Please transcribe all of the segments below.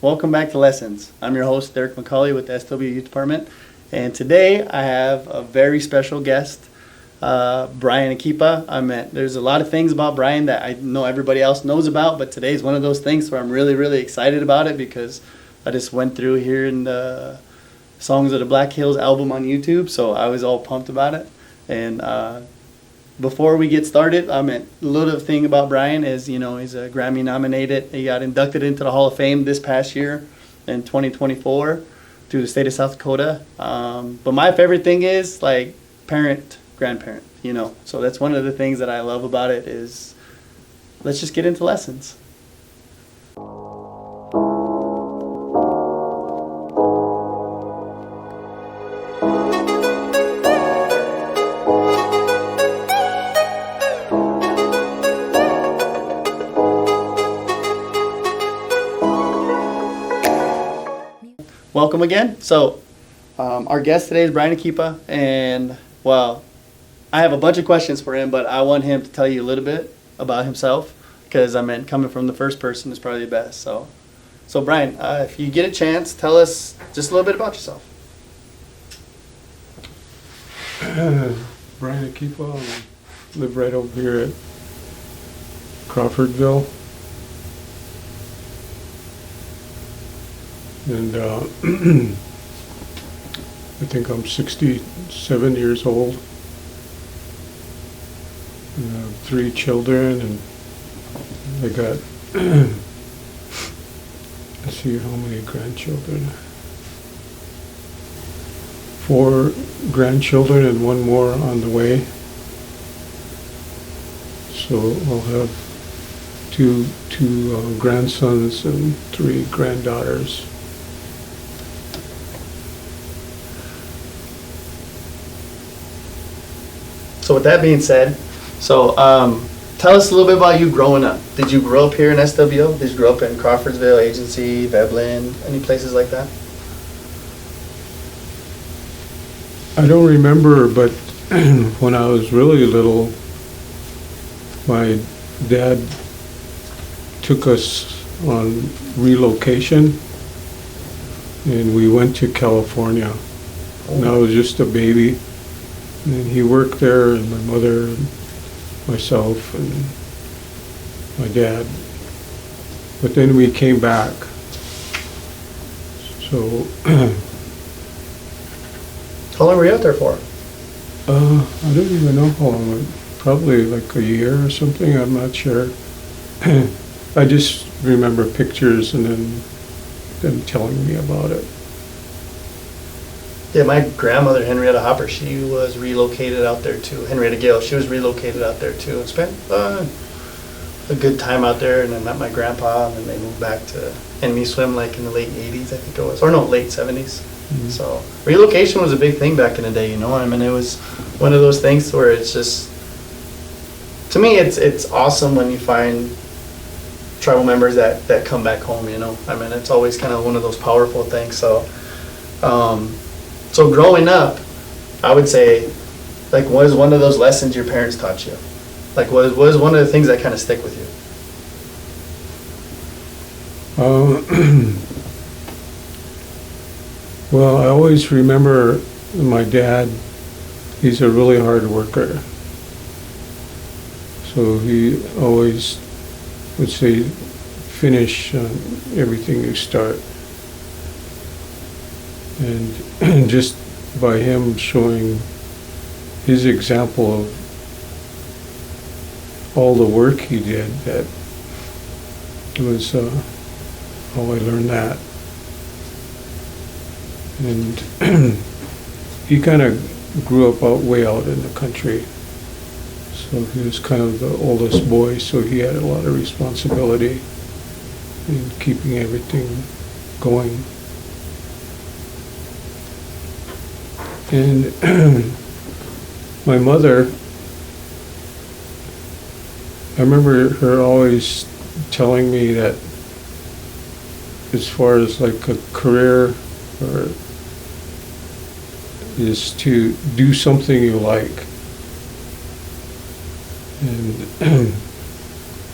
welcome back to Lessons. I'm your host, Derek McCauley with the SW Youth Department, and today I have a very special guest, Bryan Akipa. There's a lot of things about Bryan that I know everybody else knows about, but today's one of those things where I'm really, really excited about it because I just went through here in the Songs of the Black Hills album on YouTube, so I was all pumped about it. And before we get started, a little thing about Bryan is, he's a Grammy-nominated. He got inducted into the Hall of Fame this past year in 2024 through the state of South Dakota. But my favorite thing is, parent, grandparent, So that's one of the things that I love about it is, let's just get into lessons. Welcome again. So, our guest today is Bryan Akipa, and I have a bunch of questions for him, but I want him to tell you a little bit about himself, because coming from the first person is probably the best. So Bryan, if you get a chance, tell us just a little bit about yourself. Bryan Akipa, I live right over here at Crawfordville. And I think I'm 67 years old. And I have 3 children, and I got, let's see how many grandchildren. 4 grandchildren and 1 more on the way. So I'll have two grandsons and 3 granddaughters. So with that being said, tell us a little bit about you growing up. Did you grow up here in SWO? Did you grow up in Crawfordsville, Agency, Veblen, any places like that? I don't remember, but when I was really little, my dad took us on relocation, and we went to California. And I was just a baby. And he worked there, and my mother, and myself, and my dad. But then we came back. So, how long were you out there for? I don't even know how long. Probably like a year or something. I'm not sure. I just remember pictures and then them telling me about it. Yeah, my grandmother, Henrietta Hopper, she was relocated out there too. Henrietta Gale, she was relocated out there too and spent a good time out there. And then met my grandpa, and then they moved back to Enemy Swim Lake in the late 80s, I think it was. Or no, late 70s. Mm-hmm. So relocation was a big thing back in the day, it was one of those things where it's just, to me, it's awesome when you find tribal members that come back home, it's always kind of one of those powerful things. So growing up, I would say, what is one of those lessons your parents taught you? What is one of the things that kind of stick with you? Well, I always remember my dad. He's a really hard worker. So he always would say, finish everything you start. And just by him showing his example of all the work he did, that was how I learned that. And he kind of grew up way out in the country. So he was kind of the oldest boy, so he had a lot of responsibility in keeping everything going. And my mother, I remember her always telling me that as far as a career or is to do something you like. And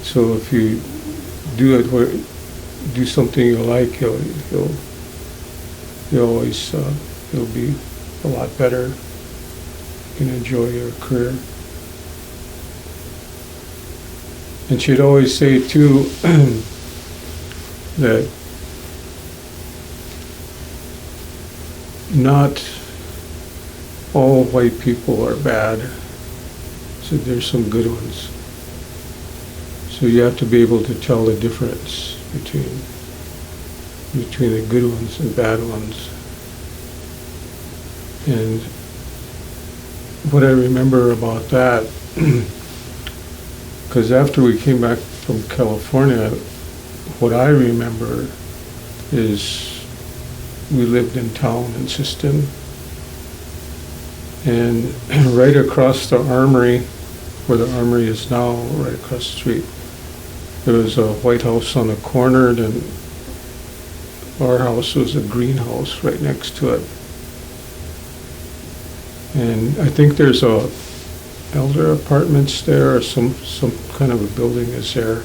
so if you do it do something you like, you'll always, you'll be a lot better. You can enjoy your career. And she'd always say too, that not all white people are bad. So there's some good ones. So you have to be able to tell the difference between the good ones and bad ones. And what I remember about that, because after we came back from California, what I remember is we lived in town in Siston, and right across the armory, where the armory is now, right across the street, there was a White House on the corner, and then our house was a greenhouse right next to it. And I think there's a elder apartments there, or some kind of a building is there.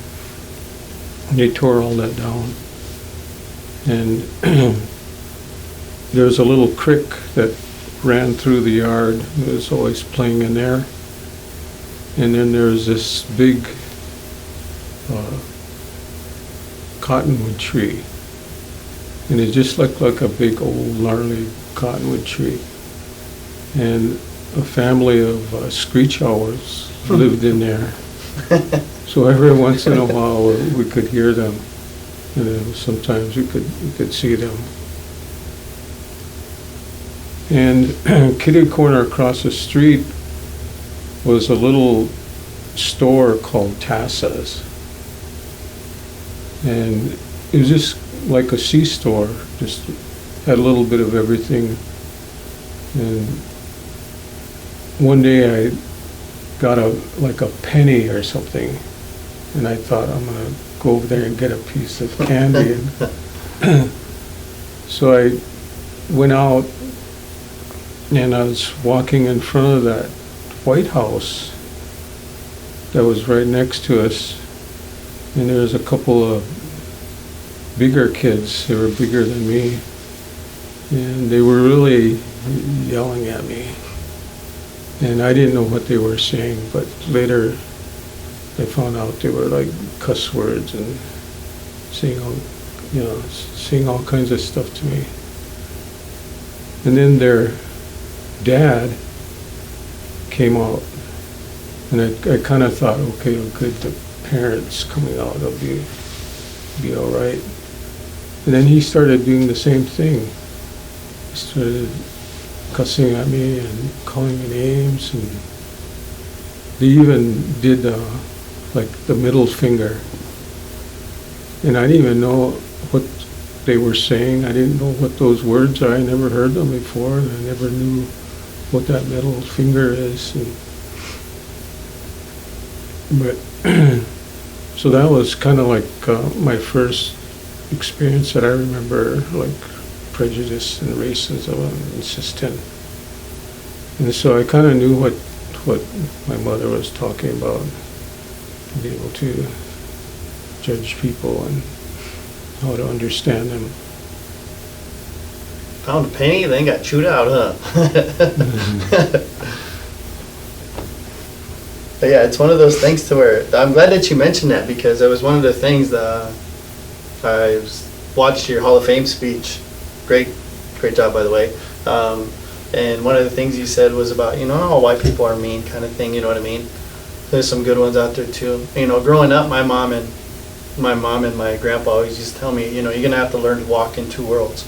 And they tore all that down. And there was a little creek that ran through the yard. It was always playing in there. And then there was this big cottonwood tree. And it just looked like a big old gnarly cottonwood tree. And a family of screech owls lived in there. So every once in a while we could hear them, and then sometimes we could see them. And kitty corner across the street was a little store called Tassa's, and it was just like a C-store, just had a little bit of everything. And one day I got like a penny or something, and I thought, I'm gonna go over there and get a piece of candy. And so I went out, and I was walking in front of that White House that was right next to us, and there was a couple of bigger kids. They were bigger than me, and they were really yelling at me. And I didn't know what they were saying, but later I found out they were like cuss words and saying all kinds of stuff to me. And then their dad came out, and I kind of thought, okay, good, the parents coming out, they'll be all right. And then he started doing the same thing. He started cussing at me and calling me names, and they even did like the middle finger. And I didn't even know what they were saying. I didn't know what those words are. I never heard them before, and I never knew what that middle finger is. But so that was kind of like my first experience that I remember, like prejudice and racism and system. And so I kind of knew what my mother was talking about, to be able to judge people and how to understand them. Found a penny, then got chewed out, huh? But yeah, it's one of those things to where, I'm glad that you mentioned that, because it was one of the things that I watched your Hall of Fame speech. Great job, by the way. And one of the things you said was about, not all white people are mean, kind of thing, you know what I mean? There's some good ones out there too. Growing up, my mom and my grandpa always used to tell me, you're gonna have to learn to walk in two worlds.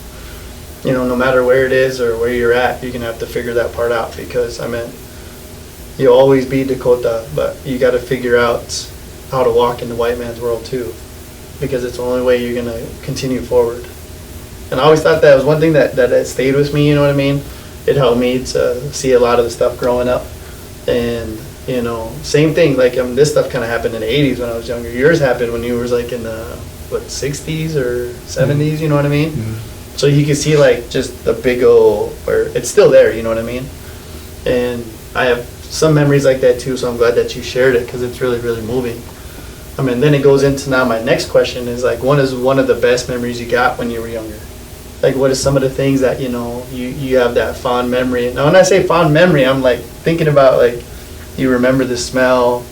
No matter where it is or where you're at, you're gonna have to figure that part out, because you'll always be Dakota, but you got to figure out how to walk in the white man's world too, because it's the only way you're gonna continue forward. And I always thought that was one thing that stayed with me, you know what I mean? It helped me to see a lot of the stuff growing up. And, same thing, like this stuff kind of happened in the 80s when I was younger. Yours happened when you were like in the, 60s or 70s, you know what I mean? Mm-hmm. So you can see like just the big old, or it's still there, you know what I mean? And I have some memories like that too, so I'm glad that you shared it, because it's really, really moving. I mean, then it goes into now my next question is like, what is one of the best memories you got when you were younger? Like, what is some of the things that, you know, you have that fond memory? Now, when I say fond memory, I'm like thinking about like, you remember the smell,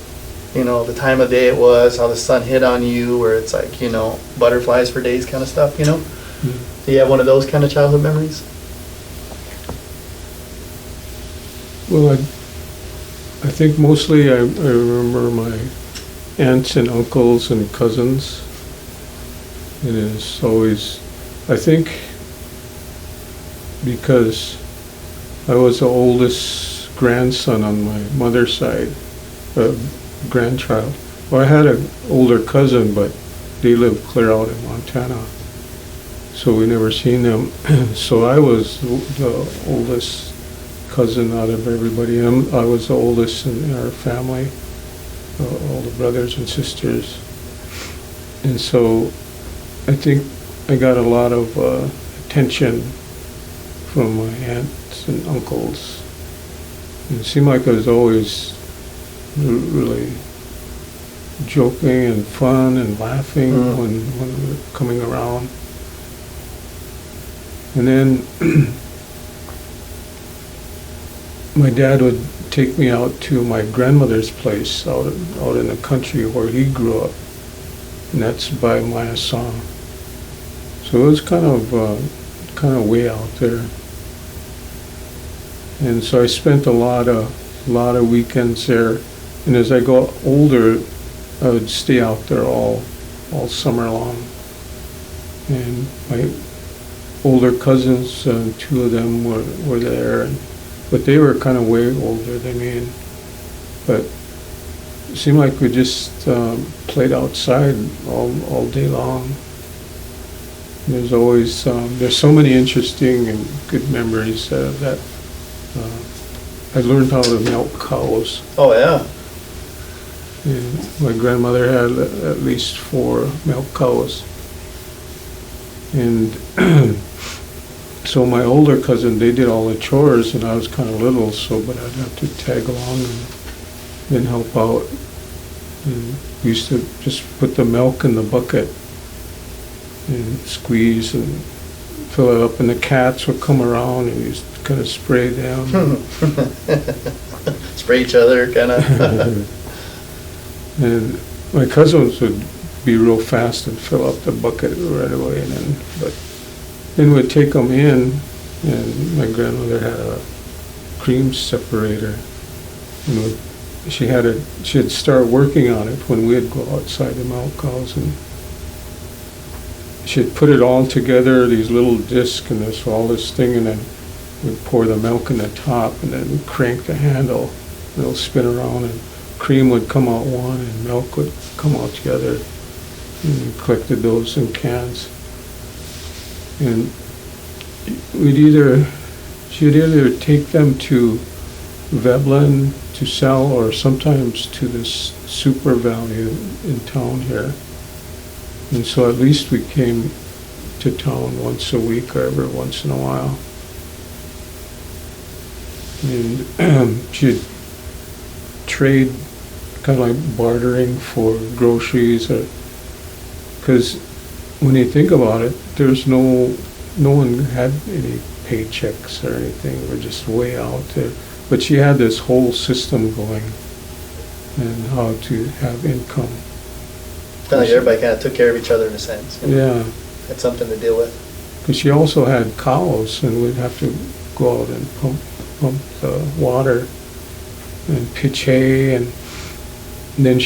you know, the time of day it was, how the sun hit on you, where it's like, you know, butterflies for days kind of stuff, you know? Do you have one of those kind of childhood memories? Well, I think mostly I remember my aunts and uncles and cousins. It is always, I think, because I was the oldest grandson on my mother's side, grandchild. Well, I had an older cousin, but they lived clear out in Montana, so we never seen them. So I was the oldest cousin out of everybody. I was the oldest in our family, all the brothers and sisters. And so I think I got a lot of attention from my aunts and uncles. And it seemed like I was always really joking and fun and laughing when we were coming around. And then my dad would take me out to my grandmother's place out in the country where he grew up, and that's by Maya. So it was kind of way out there. And so I spent a lot of weekends there. And as I got older, I would stay out there all summer long. And my older cousins, two of them were there, but they were kind of way older than me. But it seemed like we just played outside all day long. There's always there's so many interesting and good memories that I learned how to milk cows. Oh, yeah. And my grandmother had at least 4 milk cows. And so my older cousin, they did all the chores, and I was kind of little, but I'd have to tag along and then help out. And we used to just put the milk in the bucket and squeeze and fill it up, and the cats would come around and just kind of spray them. Spray each other, kind of. And my cousins would be real fast and fill up the bucket right away, and then we'd take them in, and my grandmother had a cream separator. And she'd start working on it when we'd go outside the milk cows, and she'd put it all together, these little discs, and there's all this thing, and then we'd pour the milk in the top, and then crank the handle, and it'll spin around, and cream would come out one, and milk would come out the other. And we collected those in cans. And she'd either take them to Veblen to sell, or sometimes to this super value in town here. And so at least we came to town once a week or every once in a while. And she'd trade, kind of like bartering for groceries, because when you think about it, there's no one had any paychecks or anything. We're just way out there. But she had this whole system going, and how to have income. Kind of like everybody kind of took care of each other in a sense. You know? Yeah. Had something to deal with. Because she also had cows, and we'd have to go out and pump the water and pitch hay, and then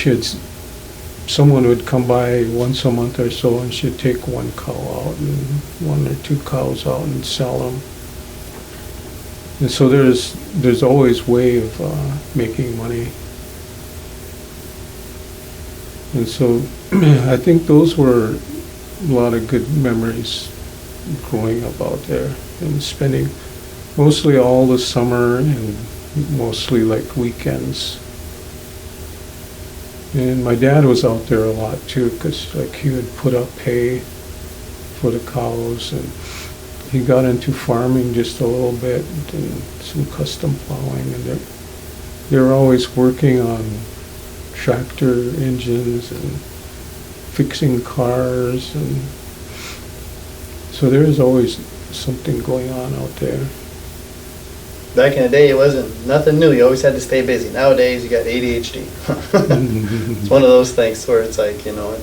someone would come by once a month or so, and she'd take one cow out and 1 or 2 cows out and sell them. And so there's always way of making money. And so I think those were a lot of good memories growing up out there and spending mostly all the summer and mostly like weekends. And my dad was out there a lot too, because like he would put up hay for the cows, and he got into farming just a little bit and some custom plowing, and they were always working on tractor engines and fixing cars, and so there is always something going on out there. Back in the day, it wasn't nothing new. You always had to stay busy. Nowadays, you got ADHD. It's one of those things where it's like, you know,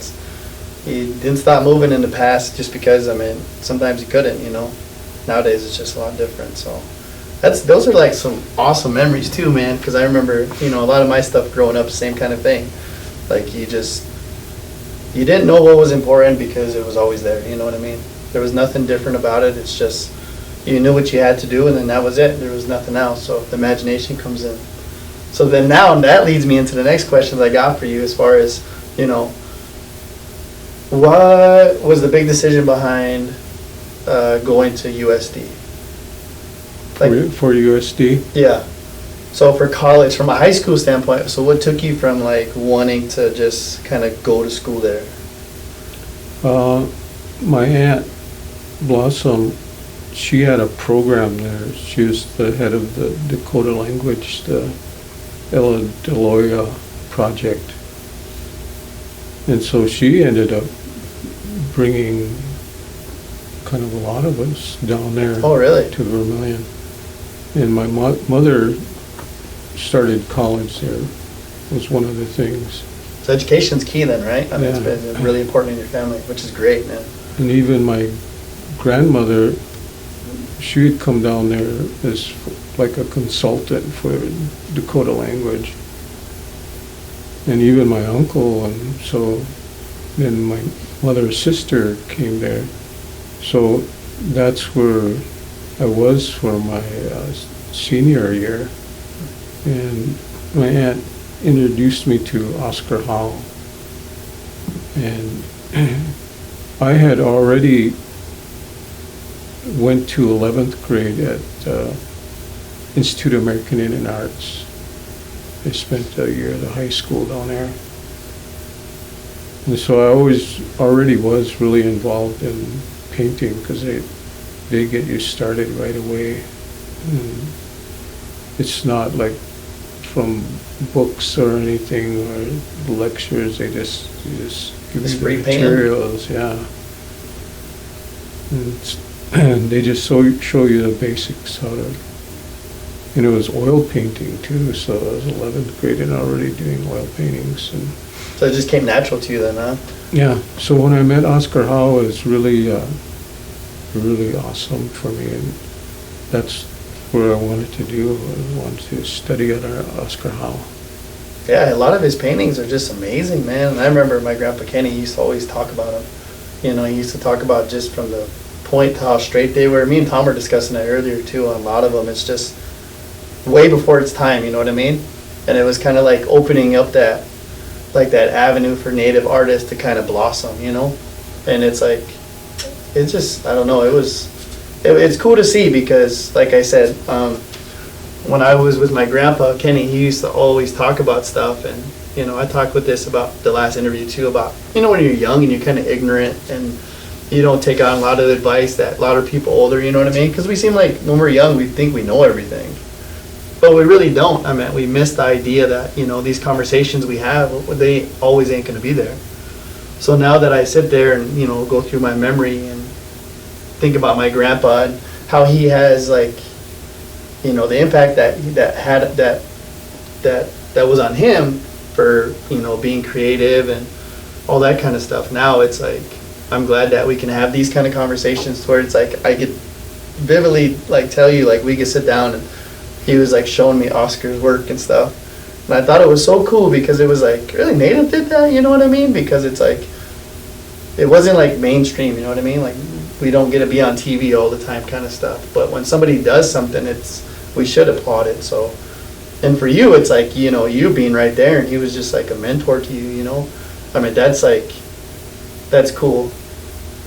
you didn't stop moving in the past just because, I mean, sometimes you couldn't, you know. Nowadays, it's just a lot different. So those are like some awesome memories too, man, because I remember, you know, a lot of my stuff growing up, same kind of thing. Like you didn't know what was important because it was always there, you know what I mean? There was nothing different about it. It's just, you knew what you had to do, and then that was it. There was nothing else. So the imagination comes in. So then now that leads me into the next question that I got for you, as far as, you know, what was the big decision behind going to USD? Like, for USD? Yeah. So for college, from a high school standpoint, so what took you from like wanting to just kind of go to school there? My aunt Blossom, she had a program there. She was the head of the Dakota language, the Ella Deloya project. And so she ended up bringing kind of a lot of us down there. Oh, really? To Vermilion. And my mother started college there, was one of the things. So education's key then, right? I mean, Yeah. it's been really important in your family, which is great, man. And even my grandmother, she had come down there as like a consultant for Dakota language. And even my uncle, and so then my mother's sister came there. So that's where I was for my senior year. And my aunt introduced me to Oscar Howell. And I had already went to 11th grade at Institute of American Indian Arts. I spent a year at the high school down there. And so I already was really involved in painting, because they get you started right away. And it's not like from books or anything or lectures. They just give you the materials, yeah. And they just show you the basics how to. And it was oil painting too, so I was 11th grade and already doing oil paintings. And so it just came natural to you then, huh? yeah, so when I met Oscar Howell, it was really, really awesome for me, and that's what I wanted to do. I wanted to study under Oscar Howell. Yeah, a lot of his paintings are just amazing, man. And I remember my grandpa Kenny used to always talk about them. You know, he used to talk about just from the point to how straight they were. Me and Tom were discussing that earlier too. On a lot of them, it's just way before its time, you know what I mean? And it was kind of like opening up that avenue for native artists to kind of blossom, you know? And it's like, it's just, I don't know, it's cool to see, because like I said, when I was with my grandpa Kenny, he used to always talk about stuff. And you know, I talked with this about the last interview too, about, you know, when you're young and you're kind of ignorant and you don't take on a lot of advice that a lot of people older, you know what I mean? Because we seem like when we're young, we think we know everything. But we really don't. I mean, we miss the idea that, you know, these conversations we have, they always ain't going to be there. So now that I sit there and, you know, go through my memory and think about my grandpa and how he has, like, you know, the impact that was on him for, you know, being creative and all that kind of stuff. Now it's like, I'm glad that we can have these kind of conversations where it's like I could vividly like tell you, like, we could sit down and he was like showing me Oscar's work and stuff. And I thought it was so cool because it was like, really, Native did that, you know what I mean? Because it's like, it wasn't like mainstream, you know what I mean? Like, we don't get to be on TV all the time kind of stuff. But when somebody does something, we should applaud it. So, and for you, it's like, you know, you being right there and he was just like a mentor to you, you know? I mean, that's cool.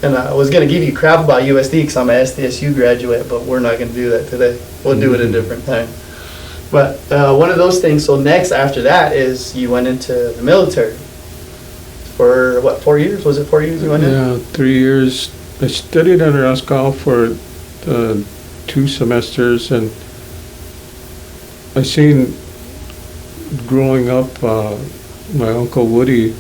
And I was going to give you crap about USD because I'm an SDSU graduate, but we're not going to do that today. We'll do it a different time. But one of those things, so next after that is you went into the military for, what, 4 years? Was it 4 years you went in? Yeah, 3 years. I studied under Oscar for 2 semesters, and I seen growing up my Uncle Woody,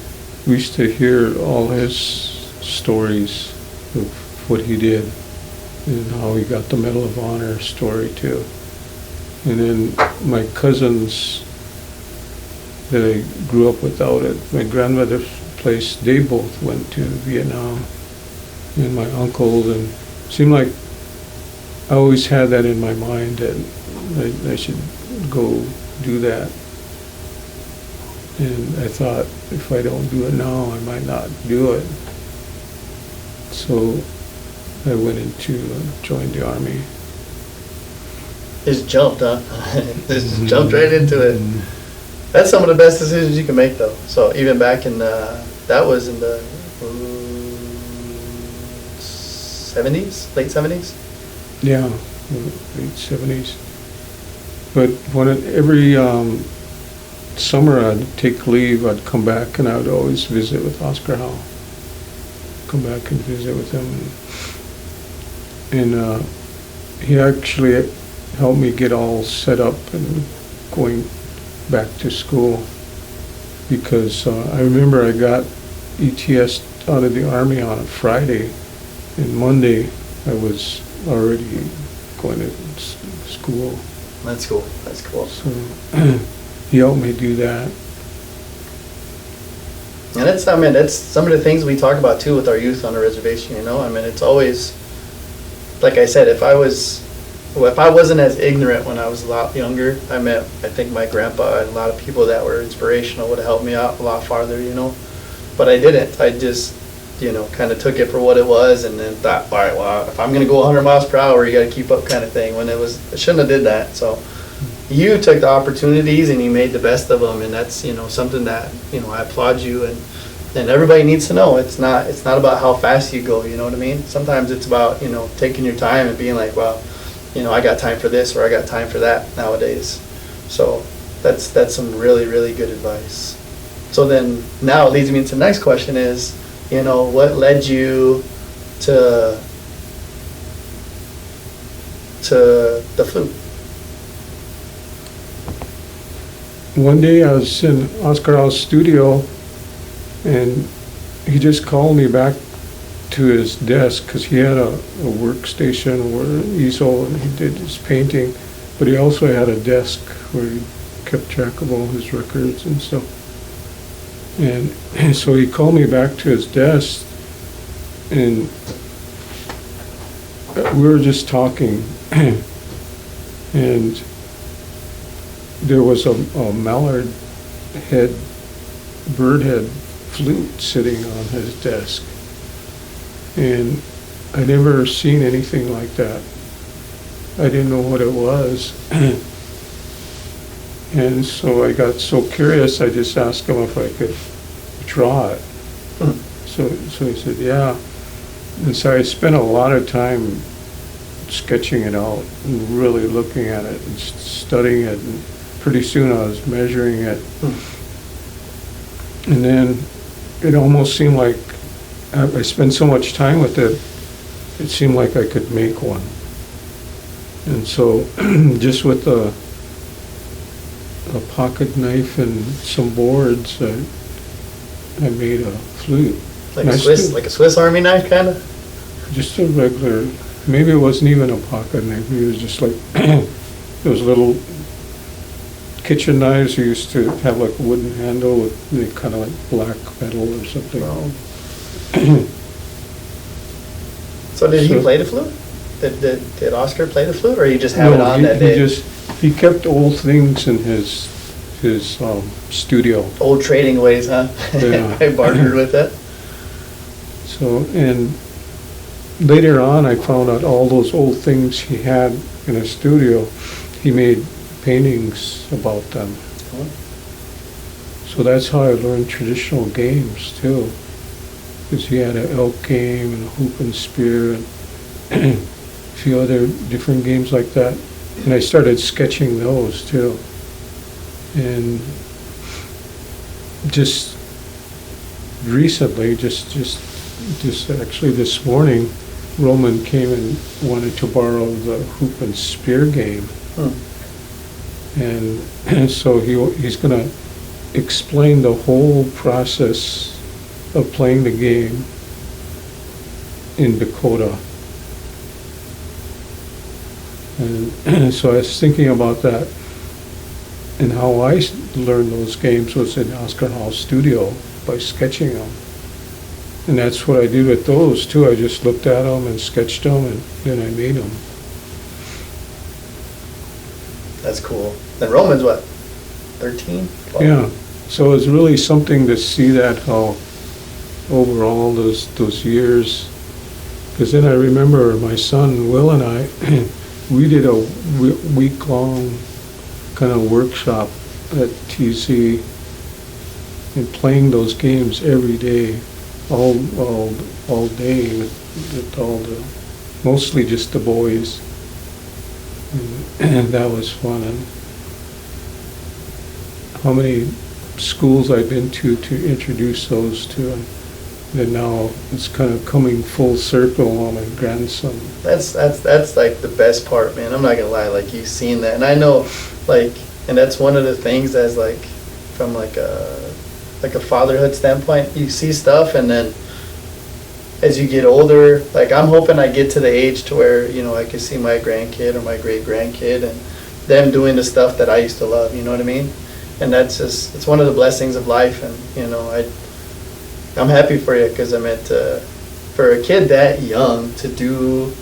we used to hear all his stories of what he did and how he got the Medal of Honor story too. And then my cousins that I grew up without at my grandmother's place, they both went to Vietnam. And my uncles, and it seemed like I always had that in my mind that I should go do that. And I thought, if I don't do it now, I might not do it. So I went into, joined the Army. Just jumped, huh? Just jumped right into it. That's some of the best decisions you can make, though. So even back in that was in the 70s, late 70s? Yeah, late 70s. But every summer I'd take leave, I'd come back and I would always visit with Oscar Howe. Come back and visit with him. And he actually helped me get all set up and going back to school, because I remember I got ETS out of the Army on a Friday, and Monday I was already going to school. That's cool. That's cool. So he helped me do that. And that's some of the things we talk about too with our youth on the reservation, you know? I mean, it's always, like I said, if I wasn't as ignorant when I was a lot younger, I think my grandpa and a lot of people that were inspirational would have helped me out a lot farther, you know? But I didn't. I just, kind of took it for what it was, and then thought, all right, well, if I'm going to go 100 miles per hour, you got to keep up kind of thing, when I shouldn't have did that. So you took the opportunities and you made the best of them, and that's, something that, I applaud you, and everybody needs to know. It's not about how fast you go, you know what I mean? Sometimes it's about, taking your time and being like, well, I got time for this, or I got time for that nowadays. So that's some really, really good advice. So then now it leads me into the next question is, what led you to the flute? One day I was in Oscar Howe's studio, and he just called me back to his desk, because he had a workstation where easel and he did his painting, but he also had a desk where he kept track of all his records and stuff. And so he called me back to his desk, and we were just talking, and there was a mallard head, bird head flute sitting on his desk. And I never seen anything like that. I didn't know what it was. And so I got so curious, I just asked him if I could draw it. So he said, yeah. And so I spent a lot of time sketching it out and really looking at it and studying it. And pretty soon I was measuring it. And then it almost seemed like I spent so much time with it, it seemed like I could make one. And so just with a pocket knife and some boards, I made a flute. Like a Swiss Army knife, kind of? Just a regular, maybe it wasn't even a pocket knife, maybe it was just like those little kitchen knives you used to have, like a wooden handle with kind of like black metal or something. Wow. So did he play the flute? Did Oscar play the flute, or he just have it on that day? He kept old things in his studio. Old trading ways, huh? Yeah. I bartered with it. So, and later on I found out all those old things he had in his studio, he made paintings about them. Oh. So that's how I learned traditional games too. Because he had an elk game and a hoop and spear and a few other different games like that. And I started sketching those too. And just recently, just actually this morning, Roman came and wanted to borrow the hoop and spear game. And so he's gonna explained the whole process of playing the game in Dakota. And so I was thinking about that, and how I learned those games was in Oscar Hall studio by sketching them. And that's what I did with those too. I just looked at them and sketched them, and then I made them. That's cool. Then Roman's what, 13? 12? Yeah. So it was really something to see that, how over all those years. Because then I remember my son Will and I, we did a week-long kind of workshop at TC and playing those games every day, all day with all the, mostly just the boys, and that was fun. And how many schools I've been to introduce those to, and then now it's kind of coming full circle on my grandson. That's like the best part, man. I'm not gonna lie, like you've seen that, and I know, like, and that's one of the things as like from like a fatherhood standpoint, you see stuff, and then as you get older, like I'm hoping I get to the age to where, you know, I can see my grandkid or my great grandkid and them doing the stuff that I used to love, you know what I mean? And that's just, it's one of the blessings of life. And, you know, I'm happy for you, because I meant for a kid that young to do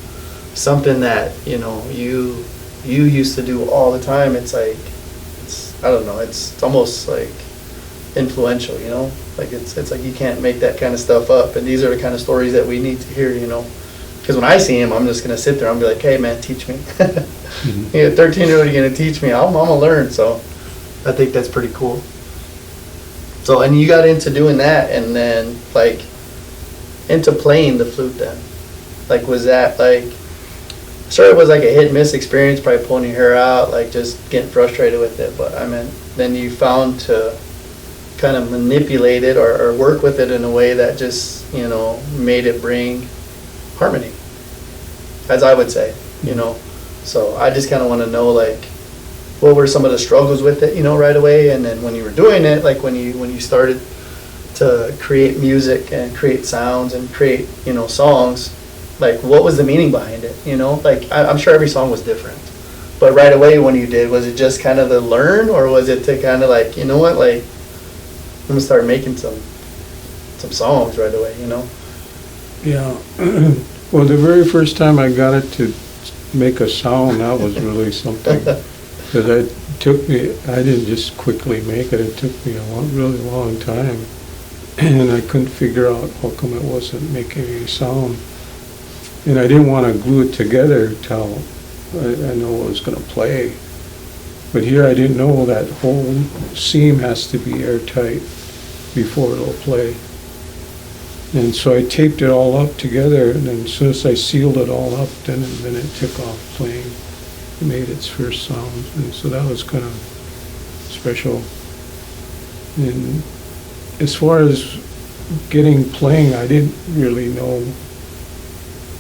something that, you know, you used to do all the time, it's like, I don't know, it's almost like influential, you know? Like it's like you can't make that kind of stuff up, and these are the kind of stories that we need to hear, you know? Because when I see him, I'm just gonna sit there and be like, hey man, teach me. Mm-hmm. You know, 13-year-old, you're gonna teach me, I'm gonna learn. So I think that's pretty cool. So, and you got into doing that, and then like into playing the flute then. Like, was that like, sure it was like a hit and miss experience, probably pulling your hair out, like just getting frustrated with it, but I mean, then you found to kind of manipulate it or work with it in a way that just, you know, made it bring harmony, as I would say, you know. So I just kind of want to know, like, what were some of the struggles with it, you know, right away, and then when you were doing it, like when you started to create music and create sounds and create, you know, songs, like what was the meaning behind it, you know? Like I'm sure every song was different, but right away when you did, was it just kind of to learn, or was it to kind of like, you know what, like I'm gonna start making some songs right away, you know? Yeah. Well, the very first time I got it to make a sound, that was really something. Because I didn't just quickly make it. It took me a really long time. And I couldn't figure out how come it wasn't making any sound. And I didn't want to glue it together till I know it was going to play. But here I didn't know that whole seam has to be airtight before it'll play. And so I taped it all up together, and then as soon as I sealed it all up, then it took off playing. It made its first sound, and so that was kind of special. And as far as getting playing, I didn't really know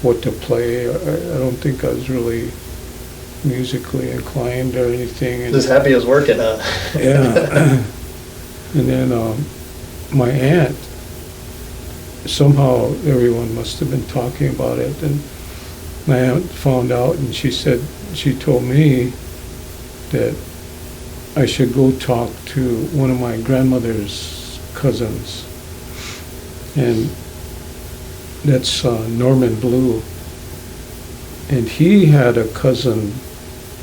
what to play. I don't think I was really musically inclined or anything. And just happy it was working, huh? Yeah. And then my aunt, somehow everyone must have been talking about it, and my aunt found out, and she told me that I should go talk to one of my grandmother's cousins, and that's Norman Blue, and he had a cousin,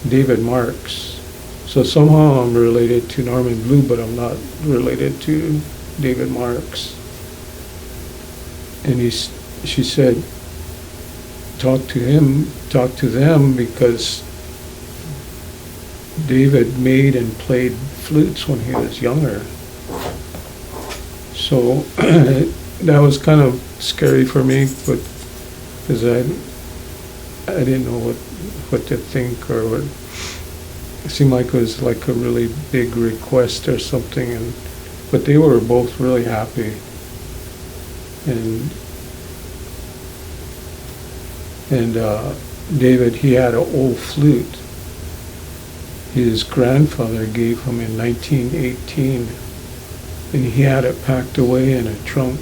David Marks. So somehow I'm related to Norman Blue, but I'm not related to David Marks. And she said, talk to them, because David made and played flutes when he was younger. So that was kind of scary for me, but because I didn't know what to think, or what. It seemed like it was like a really big request or something, but they were both really happy. And David, he had an old flute. His grandfather gave him in 1918, and he had it packed away in a trunk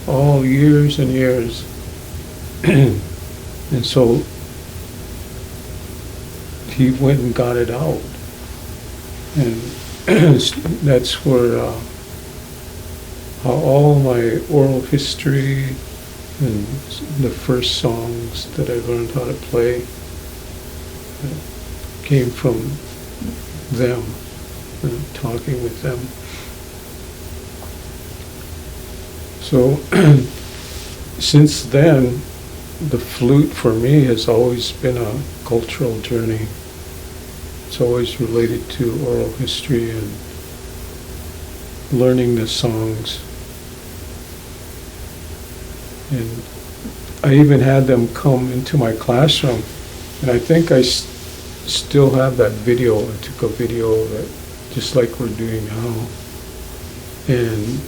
all years and years. And so he went and got it out. And that's where how all my oral history and the first songs that I learned how to play came from them, talking with them. So since then, the flute for me has always been a cultural journey. It's always related to oral history and learning the songs. And I even had them come into my classroom, and I think I still have that video. I took a video of it, just like we're doing now. And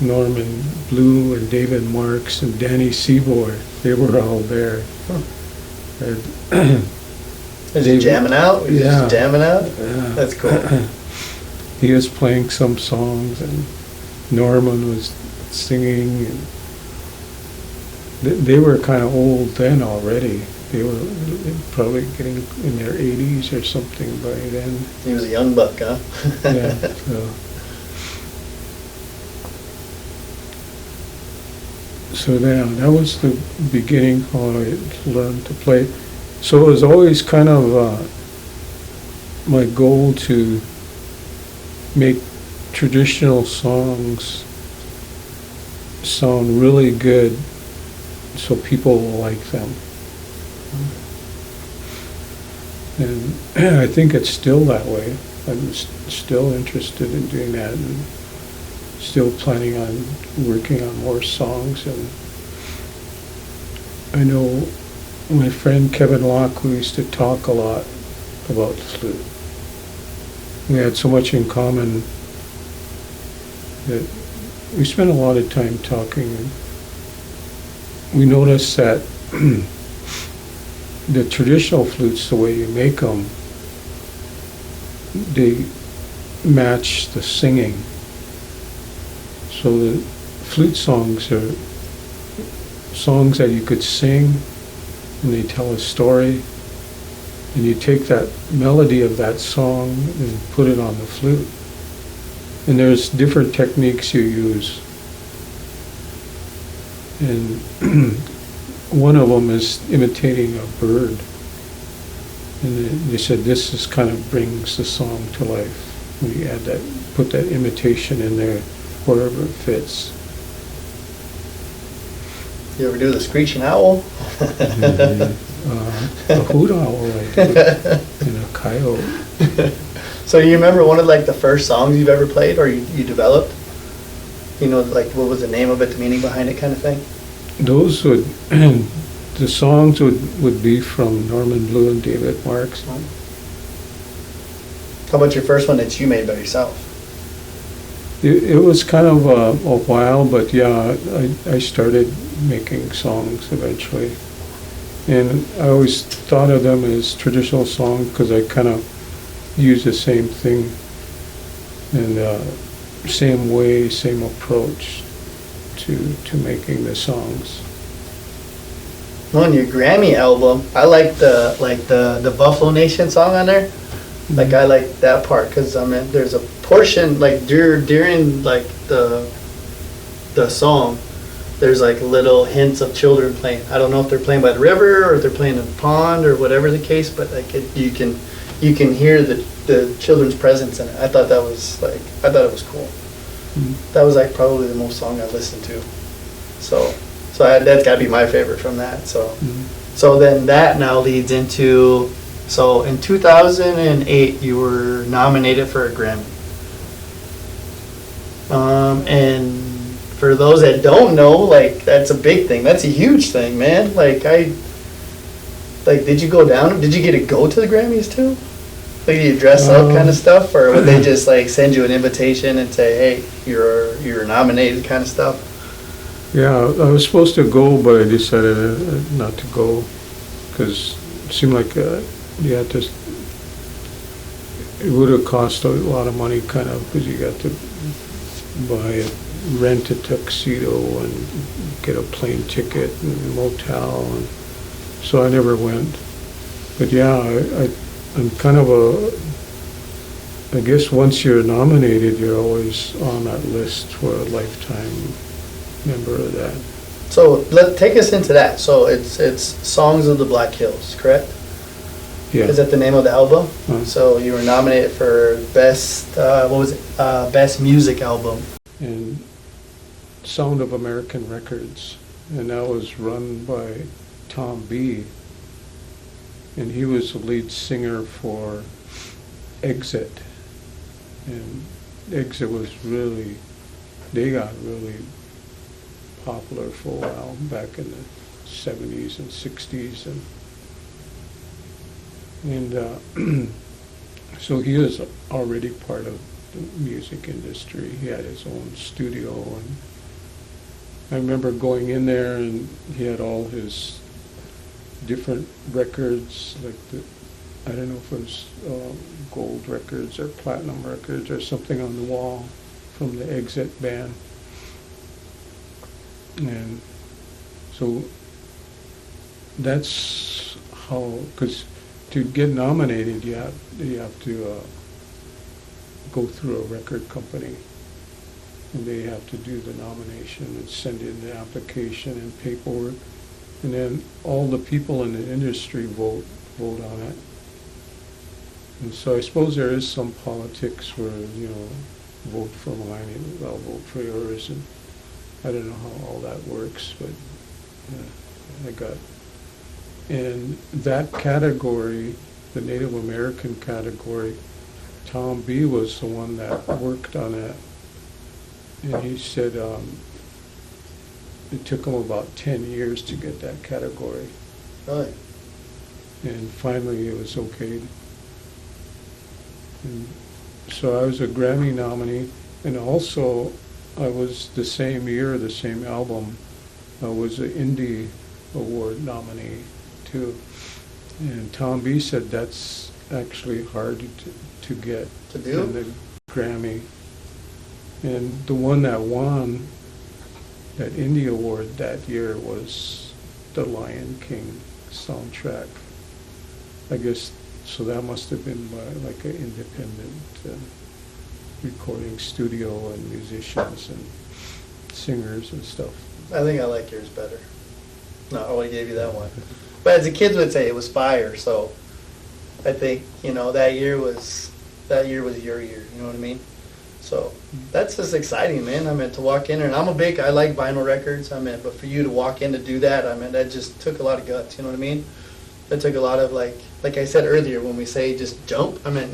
Norman Blue and David Marks and Danny Seaboard, they were all there. And Is he jamming out? Was he Yeah. just jamming out? Yeah. That's cool. He was playing some songs, and Norman was singing. And they were kind of old then already. They were probably getting in their 80s or something by then. He was a young buck, huh? Yeah. So yeah, that was the beginning how I learned to play. So it was always kind of my goal to make traditional songs sound really good so people will like them. And I think it's still that way. I'm still interested in doing that, and still planning on working on more songs. And I know my friend Kevin Locke, we used to talk a lot about the flute. We had so much in common that we spent a lot of time talking. And we noticed that the traditional flutes, the way you make them, they match the singing. So the flute songs are songs that you could sing, and they tell a story, and you take that melody of that song and put it on the flute. And there's different techniques you use. And one of them is imitating a bird. And they said this is kind of brings the song to life. When you add that, put that imitation in there wherever it fits. You ever do the screeching owl? A hoot owl I did, and a coyote. So you remember one of like the first songs you've ever played or you developed? You know, like what was the name of it, the meaning behind it kind of thing? Those would, the songs would be from Norman Blue and David Marks. How about your first one that you made by yourself? It was kind of a while, but yeah, I started making songs eventually. And I always thought of them as traditional songs because I kind of use the same thing and same way, same approach to making the songs. On your Grammy album, I like the Buffalo Nation song on there. Like I like that part because I mean there's a portion like during like the song, there's like little hints of children playing. I don't know if they're playing by the river or if they're playing in a pond or whatever the case, but like you can hear the children's presence in it. I thought it was cool. Mm-hmm. That was like probably the most song I listened to. So that's got to be my favorite from that. So then that now leads into. So in 2008, you were nominated for a Grammy. And for those that don't know, like that's a big thing. That's a huge thing, man. Did you go down? Did you get to go to the Grammys too? Like, did you dress up kind of stuff, or would they just like send you an invitation and say, "Hey, you're nominated," kind of stuff? Yeah, I was supposed to go, but I decided not to go because it seemed like. You had to, it would have cost a lot of money kind of because you got to rent a tuxedo and get a plane ticket and a motel, and so I never went. But yeah, I'm kind of I guess once you're nominated, you're always on that list for a lifetime member of that. So take us into that. So it's Songs of the Black Hills, correct? Yeah. Is that the name of the album? Uh-huh. So you were nominated for best, best music album. And Sound of American Records, and that was run by Tom B. And he was the lead singer for Exit. And Exit was they got really popular for a while back in the 70s and 60s. And so he was already part of the music industry. He had his own studio, and I remember going in there, and he had all his different records, like I don't know if it was gold records or platinum records or something on the wall from the Exit band. And so that's how, because to get nominated, you have to go through a record company, and they have to do the nomination and send in the application and paperwork, and then all the people in the industry vote on it. And so I suppose there is some politics where, vote for mine, I'll vote for yours, and I don't know how all that works, but I got. And that category, the Native American category, Tom B. was the one that worked on it. And he said it took him about 10 years to get that category. Really? And finally it was okayed. And so I was a Grammy nominee, and also I was the same year, the same album, I was an Indie Award nominee too. And Tom B. said that's actually hard to get to do in the Grammy. And the one that won that Indie Award that year was the Lion King soundtrack. I guess, so that must have been by like an independent recording studio and musicians and singers and stuff. I think I like yours better. No, I only gave you that one. But as the kids would say, it was fire. So I think, that year was your year. You know what I mean? So that's just exciting, man. I mean, to walk in there, and I like vinyl records. I mean, but for you to walk in to do that, I mean, that just took a lot of guts. You know what I mean? That took a lot of like I said earlier, when we say just jump. I mean,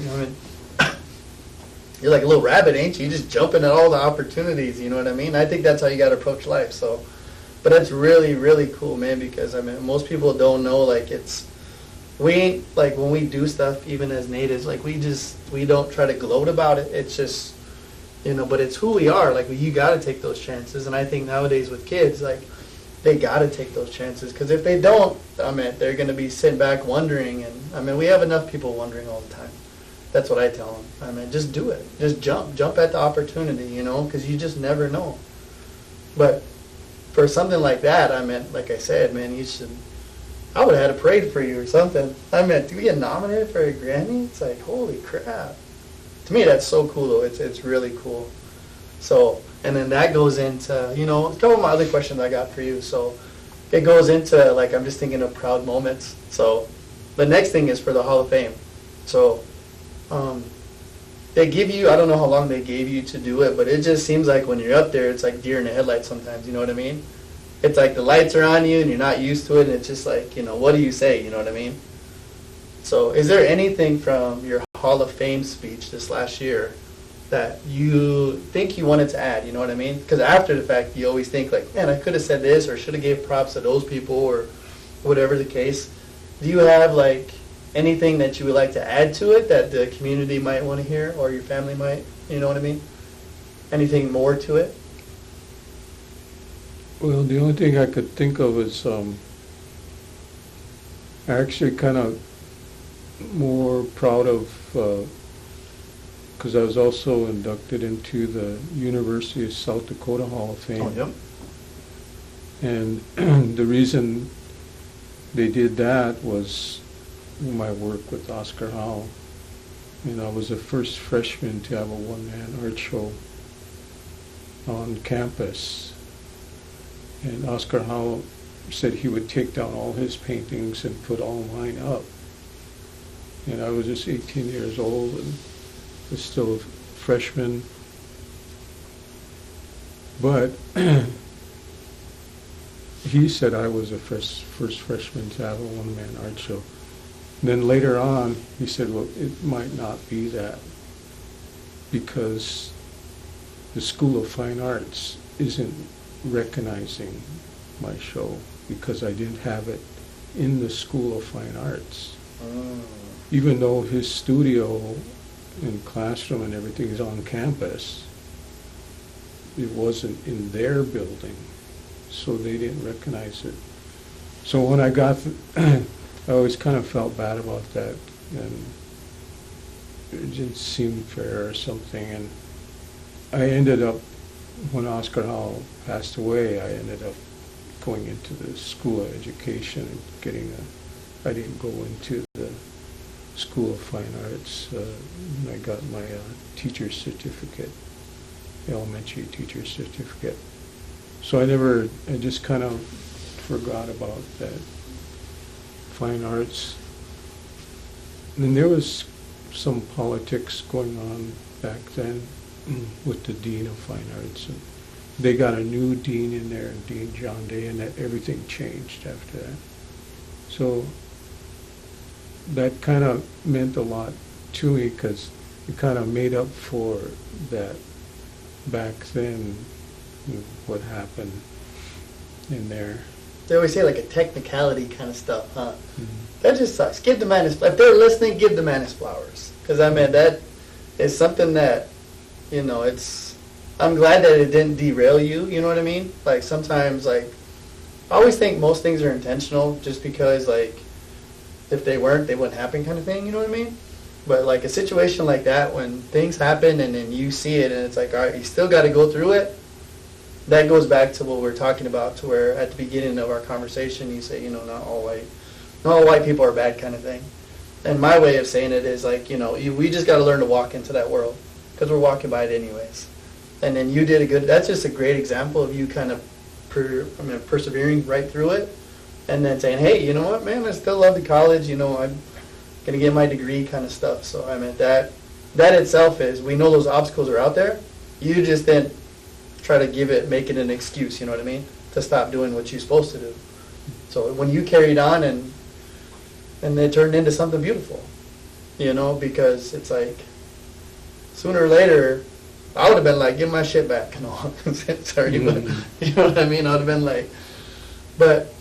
you're like a little rabbit, ain't you? You just jumping at all the opportunities. You know what I mean? I think that's how you got to approach life. So, but that's really, really cool, man. Because I mean, most people don't know. Like we ain't like when we do stuff, even as natives. Like we don't try to gloat about it. It's just. But it's who we are. Like, you got to take those chances. And I think nowadays with kids, like, they got to take those chances. Because if they don't, I mean, they're going to be sitting back wondering. And, I mean, we have enough people wondering all the time. That's what I tell them. I mean, just do it. Just jump. Jump at the opportunity, because you just never know. But for something like that, I mean, like I said, man, I would have had a parade for you or something. I mean, to get nominated for a Grammy, it's like, holy crap. To me, that's so cool, though. It's really cool. So, and then that goes into, a couple of my other questions I got for you. So, it goes into, like, I'm just thinking of proud moments. So, the next thing is for the Hall of Fame. So, they give you, I don't know how long they gave you to do it, but it just seems like when you're up there, it's like deer in the headlights sometimes, you know what I mean? It's like the lights are on you and you're not used to it, and it's just like, what do you say, you know what I mean? So, is there anything from your Hall of Fame speech this last year that you think you wanted to add, you know what I mean? Because after the fact, you always think like, man, I could have said this or should have gave props to those people or whatever the case. Do you have like anything that you would like to add to it that the community might want to hear or your family might, you know what I mean? Anything more to it? Well, the only thing I could think of is I actually kind of more proud of, because I was also inducted into the University of South Dakota Hall of Fame. Oh, yep. And the reason they did that was my work with Oscar Howe. And I was the first freshman to have a one-man art show on campus. And Oscar Howe said he would take down all his paintings and put all mine up. And I was just 18 years old and was still a freshman. But he said I was the first freshman to have a one-man art show. And then later on, he said, well, it might not be that because the School of Fine Arts isn't recognizing my show because I didn't have it in the School of Fine Arts. Even though his studio and classroom and everything is on campus, it wasn't in their building, so they didn't recognize it. So when I got, I always kind of felt bad about that, and it didn't seem fair or something. And I ended up, when Oscar Howe passed away, I ended up going into the School of Education and getting I didn't go into the School of Fine Arts. And I got my teacher's certificate, elementary teacher's certificate. So I just kind of forgot about that fine arts. And then there was some politics going on back then with the Dean of Fine Arts. And they got a new dean in there, Dean John Day, and that everything changed after that. So that kind of meant a lot to me because it kind of made up for that back then, what happened in there. They always say like a technicality kind of stuff, huh? Mm-hmm. That just sucks. Give the man his, if they're listening, give the man his flowers. Because I mean, that is something that, I'm glad that it didn't derail you, you know what I mean? Like sometimes, like, I always think most things are intentional just because, like, if they weren't, they wouldn't happen kind of thing, you know what I mean? But like a situation like that, when things happen and then you see it and it's like, all right, you still got to go through it, that goes back to what we're talking about, to where at the beginning of our conversation you say, not all white people are bad kind of thing. And my way of saying it is like, we just got to learn to walk into that world because we're walking by it anyways. And then you did that's just a great example of you kind of persevering right through it. And then saying, hey, you know what, man, I still love the college, I'm going to get my degree kind of stuff. So, I mean, that itself is, we know those obstacles are out there. You just then try to make it an excuse, you know what I mean, to stop doing what you're supposed to do. So when you carried on and it turned into something beautiful, because it's like, sooner or later, I would have been like, give my shit back. Sorry, but you know what I mean? I would have been like, but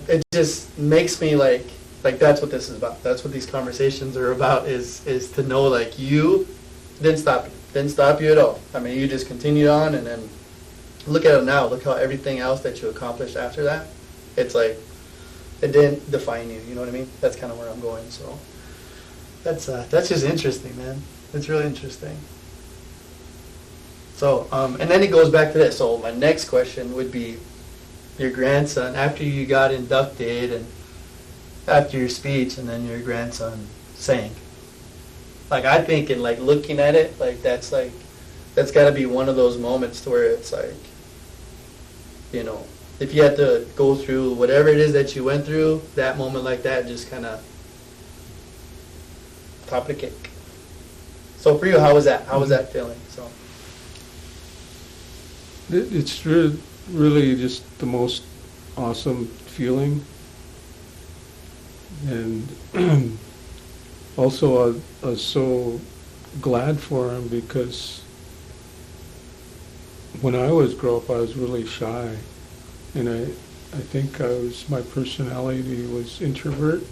it just makes me like that's what this is about. That's what these conversations are about, is to know, like, you didn't stop you at all. I mean, you just continued on, and then look at it now. Look how everything else that you accomplished after that, it's like, it didn't define you, you know what I mean? That's kind of where I'm going, so that's just interesting, man. It's really interesting. So, and then it goes back to this. So my next question would be, your grandson, after you got inducted and after your speech, and then your grandson sang. Like, I think in like looking at it, that's got to be one of those moments to where it's like, if you had to go through whatever it is that you went through, that moment like that just kind of top of the cake. So for you, how was that? How was that feeling? So it's really just the most awesome feeling. And also I was so glad for him because when I was growing up, I was really shy. And I think my personality was introvert.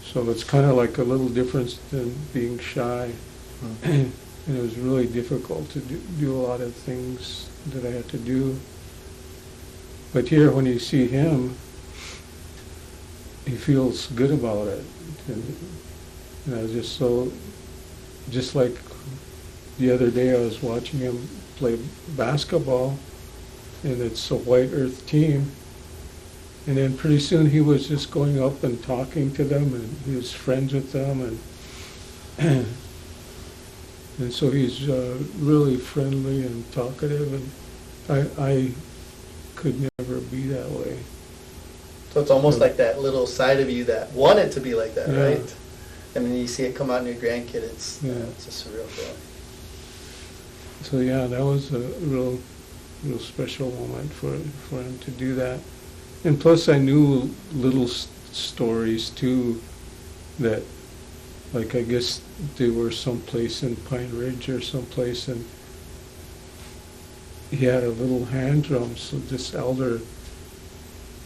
So it's kind of like a little difference than being shy. And it was really difficult to do a lot of things that I had to do. But here, when you see him, he feels good about it. And I was just so just like the other day I was watching him play basketball, and it's a White Earth team. And then pretty soon he was just going up and talking to them, and he was friends with them, and and so he's really friendly and talkative, and I could never be that way. So it's almost like that little side of you that wanted to be like that, Yeah. right? And then you see it come out in your grandkid, it's Yeah. it's a surreal feeling. So yeah, that was a real special moment for him to do that. And plus I knew little stories too, that, like, I guess they were someplace in Pine Ridge or someplace, and he had a little hand drum, so this elder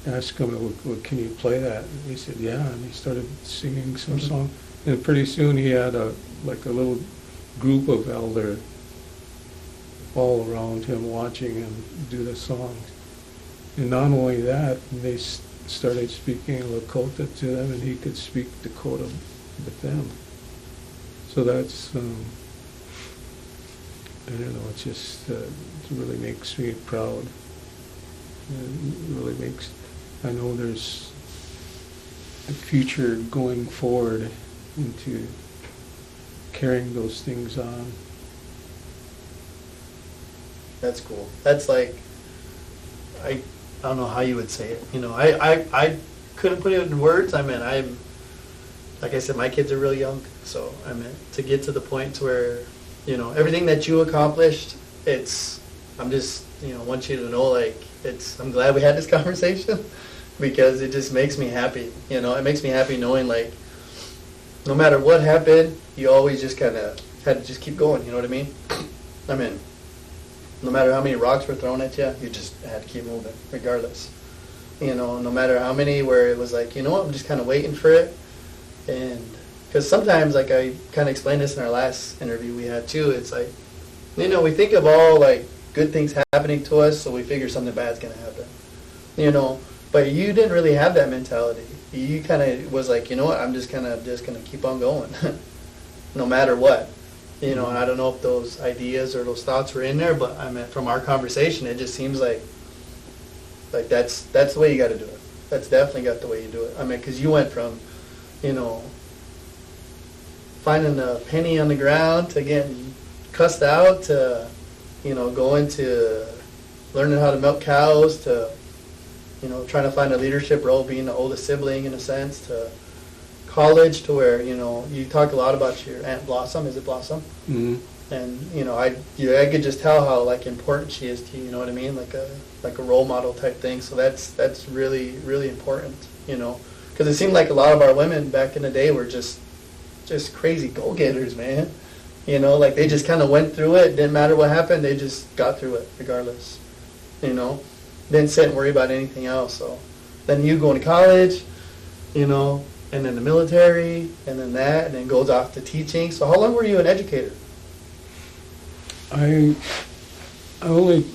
asked him, well, can you play that? And he said, yeah, and he started singing some song. And pretty soon he had a little group of elder all around him watching him do the song. And not only that, they started speaking Lakota to them, and he could speak Dakota with them. So that's, I don't know, it's just, it really makes me proud. It really makes, I know there's a future going forward into carrying those things on. That's cool. That's like, I don't know how you would say it. You know, I couldn't put it in words. I mean, like I said, my kids are real young, so I mean, to get to the point where, you know, everything that you accomplished, I'm just, you know, want you to know, like, I'm glad we had this conversation, because it just makes me happy. You know, it makes me happy knowing, like, no matter what happened, you always just kind of had to just keep going, you know what I mean? I mean, no matter how many rocks were thrown at you, you just had to keep moving, regardless. You know, no matter how many where it was like, you know what, I'm just kind of waiting for it. And because sometimes, like I kind of explained this in our last interview we had too, it's like, you know, we think of all like good things happening to us, so we figure something bad's going to happen. You know, but you didn't really have that mentality. You kind of was like, you know what, I'm just going to keep on going, no matter what. You know, and I don't know if those ideas or those thoughts were in there, but I mean, from our conversation, it just seems like that's the way you got to do it. That's definitely got the way you do it. I mean, because you went from, you know, finding a penny on the ground to getting cussed out to, you know, going to learning how to milk cows to, you know, trying to find a leadership role, being the oldest sibling in a sense, to college, to where, you know, you talk a lot about your Aunt Blossom. Is it Blossom? Mm-hmm. And, you know, I could just tell how, like, important she is to you, you know what I mean? Like a role model type thing. So that's really, really important, you know. Because it seemed like a lot of our women back in the day were just crazy go-getters, man. You know, like they just kind of went through it. Didn't matter what happened. They just got through it regardless, you know. Didn't sit and worry about anything else. So then you go to college, you know, and then the military, and then that, and then goes off to teaching. So how long were you an educator? I only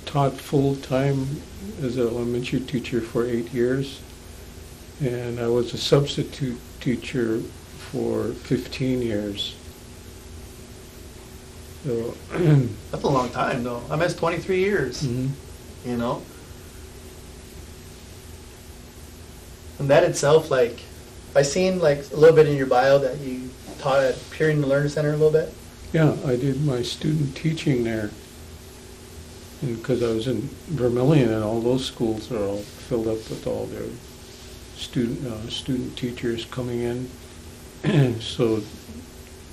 taught full-time as an elementary teacher for 8 years, and I was a substitute teacher for 15 years. So That's a long time, though. I mean, it's 23 years, mhm. you know? And that itself, like, I seen, like, a little bit in your bio that you taught at Peering Learner Center a little bit. Yeah, I did my student teaching there, because I was in Vermilion, and all those schools are all filled up with all their student teachers coming in. So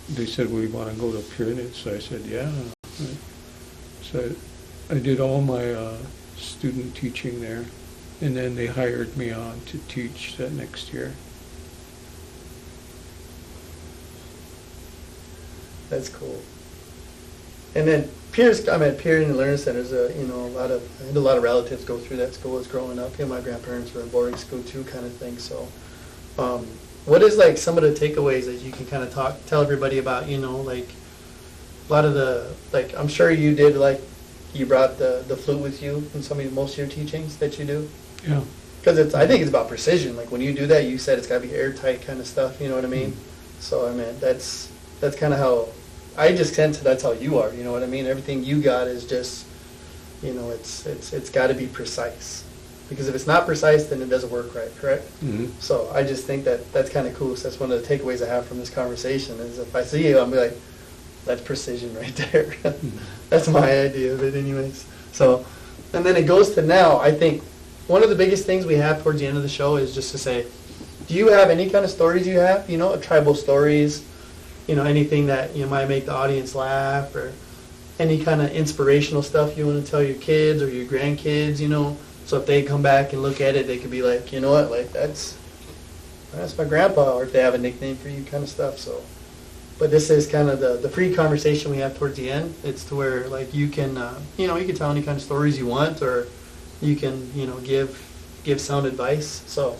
they said, we want to go to Pyramid. So I said, yeah. So I did all my student teaching there, and then they hired me on to teach that next year. That's cool. And then Peering Learner Center is I had a lot of relatives go through that school as growing up. You know, my grandparents were in boarding school too, kind of thing. So, what is like some of the takeaways that you can kind of tell everybody about? You know, like a lot of like I'm sure you did, like you brought the flute with you in most of your teachings that you do. Yeah. Because I think it's about precision. Like when you do that, you said it's got to be airtight kind of stuff. You know what I mean? So I mean that's kind of how I just sense that's how you are, you know what I mean? Everything you got is just, you know, it's got to be precise. Because if it's not precise, then it doesn't work right, correct? Mm-hmm. So I just think that's kind of cool. So that's one of the takeaways I have from this conversation is if I see you, I'll be like, that's precision right there. Mm-hmm. That's my idea of it anyways. So, and then it goes to now, I think one of the biggest things we have towards the end of the show is just to say, do you have any kind of stories you have, you know, tribal stories, you know, anything that you might make the audience laugh, or any kind of inspirational stuff you want to tell your kids or your grandkids, you know, so if they come back and look at it, they could be like, you know what, like that's my grandpa, or if they have a nickname for you, kind of stuff. So, but this is kind of the free conversation we have towards the end. It's to where like you can, you know, you can tell any kind of stories you want, or you can, you know, give sound advice. So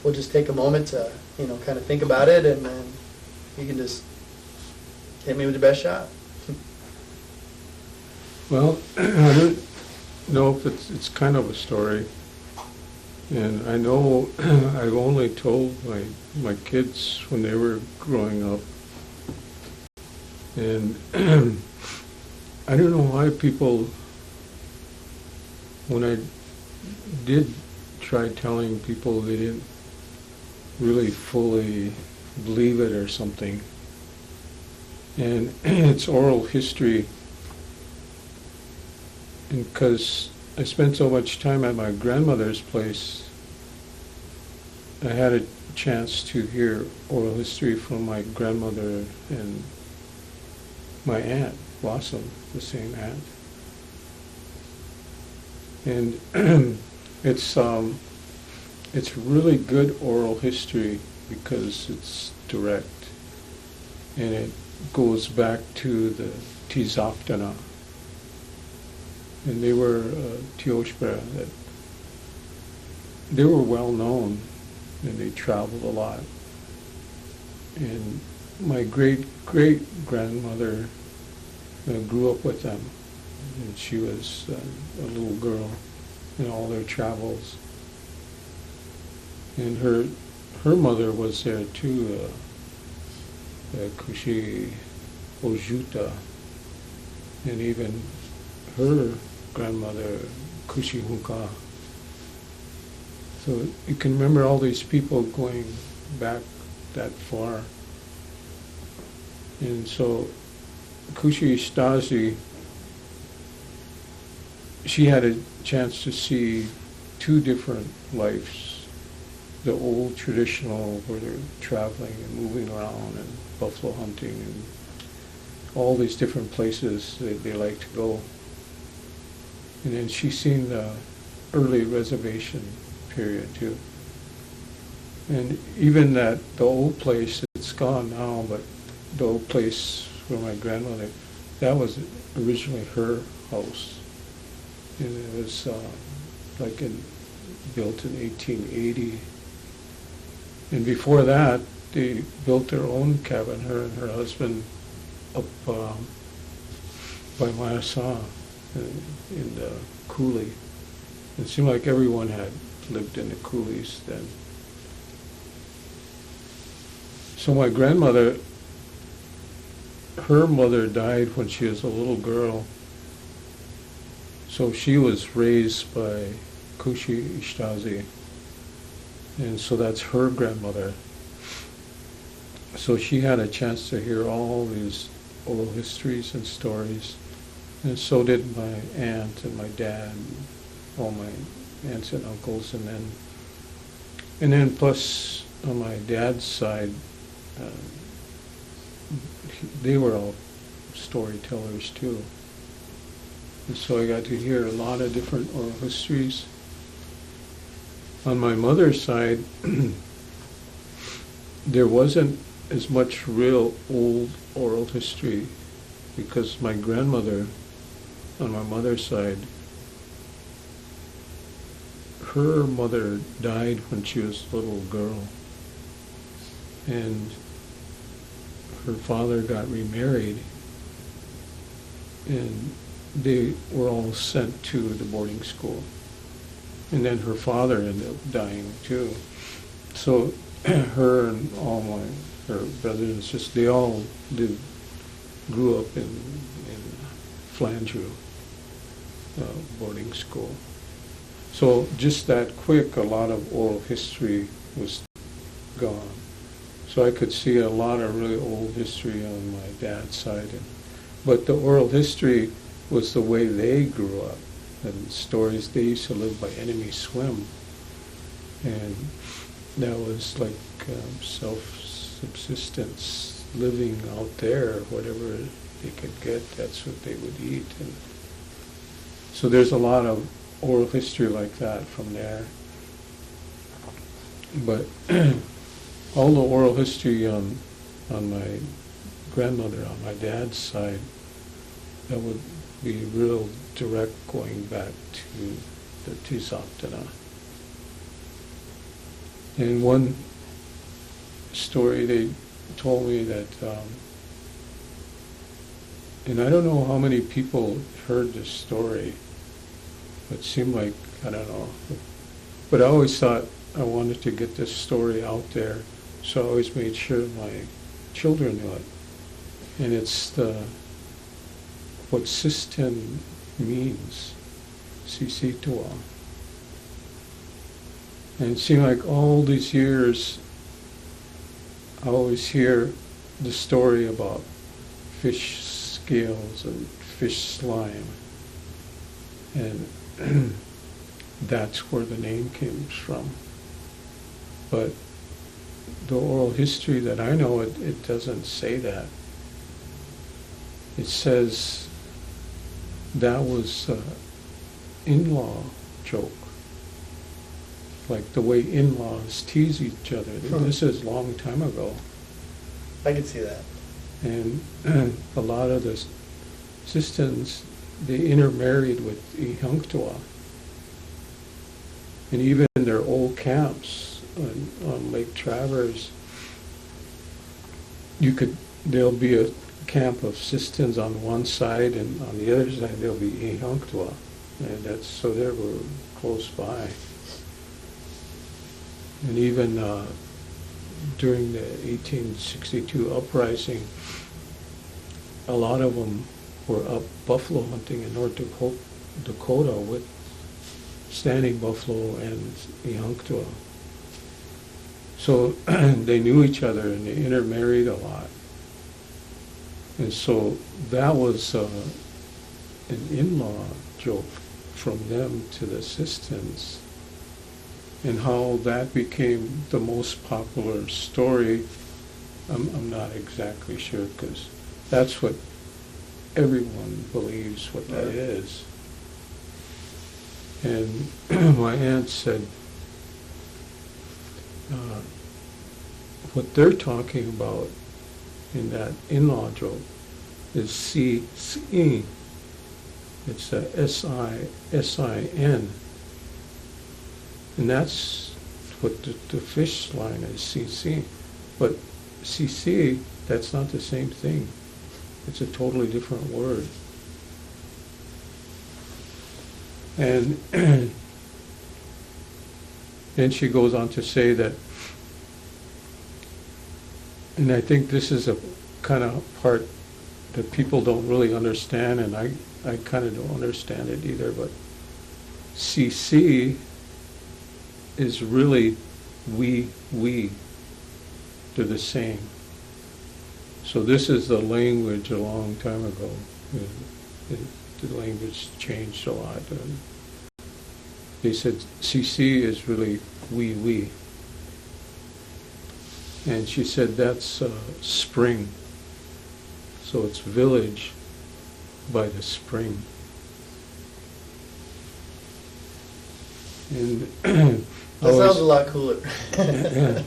we'll just take a moment to, you know, kind of think about it, and then you can just hit me with your best shot. Well, I don't know if it's kind of a story, and I know I've only told my kids when they were growing up, and I don't know why people, when I did try telling people, they didn't really fully believe it or something. And it's oral history, and because I spent so much time at my grandmother's place, I had a chance to hear oral history from my grandmother and my aunt, Blossom, the same aunt. And it's really good oral history because it's direct, and it goes back to the Tizaktana. And they were Tioshpera, that they were well known, and they traveled a lot. And my great-great-grandmother grew up with them, and she was a little girl in all their travels. And her mother was there too, Kushi Ojuta, and even her grandmother, Kushi Hunka. So you can remember all these people going back that far. And so Kushi Stasi, she had a chance to see two different lives. The old traditional, where they're traveling and moving around and buffalo hunting and all these different places that they like to go. And then she's seen the early reservation period too. And even the old place, it's gone now, but the old place where my grandmother, that was originally her house. And it was built in 1880. And before that, they built their own cabin, her and her husband, up by Mayasa in the coulee. It seemed like everyone had lived in the coulees then. So my grandmother, her mother died when she was a little girl. So she was raised by Kushi Ishtazi. And so that's her grandmother. So she had a chance to hear all these oral histories and stories. And so did my aunt and my dad, and all my aunts and uncles. And then plus on my dad's side, they were all storytellers too. And so I got to hear a lot of different oral histories. On my mother's side, there wasn't as much real old oral history because my grandmother, on my mother's side, her mother died when she was a little girl, and her father got remarried, and they were all sent to the boarding school. And then her father ended up dying too. So her and all her brothers and sisters, they all lived grew up in Flandreau boarding school. So just that quick, a lot of oral history was gone. So I could see a lot of really old history on my dad's side. But the oral history was the way they grew up. And stories, they used to live by enemy swim. And that was like self-subsistence, living out there, whatever they could get, that's what they would eat. And so there's a lot of oral history like that from there. But all the oral history on my grandmother, on my dad's side, that would be real direct going back to the Tizaptana. In one story they told me that, and I don't know how many people heard this story, but it seemed like, I don't know, but I always thought I wanted to get this story out there, so I always made sure my children knew it. And it's what Sistine means, Sisitua. And it seemed like all these years, I always hear the story about fish scales and fish slime. And that's where the name comes from. But the oral history that I know, it doesn't say that. It says that was an in-law joke. Like the way in-laws tease each other. This is a long time ago. I can see that. And a lot of the Sistines, they intermarried with Ihanktua. And even in their old camps on Lake Traverse, there'll be a camp of Sistines on one side, and on the other side there'll be Ihanktua. And so they were close by. And even during the 1862 uprising, a lot of them were up buffalo hunting in North Dakota with standing buffalo and Ihanktua. So they knew each other and they intermarried a lot. And so that was an in-law joke from them to the Sistines. And how that became the most popular story, I'm not exactly sure, because that's what everyone believes what that is. And my aunt said, what they're talking about in that in-law joke is C-C. It's a S-I-S-I-N. And that's what the fish line is, CC. But CC, that's not the same thing. It's a totally different word. And then she goes on to say that, and I think this is a kind of part that people don't really understand, and I kind of don't understand it either, but CC is really we. They're the same. So this is the language a long time ago. The language changed a lot. They said CC is really we. And she said that's spring. So it's village by the spring. And that sounds a lot cooler. Yeah.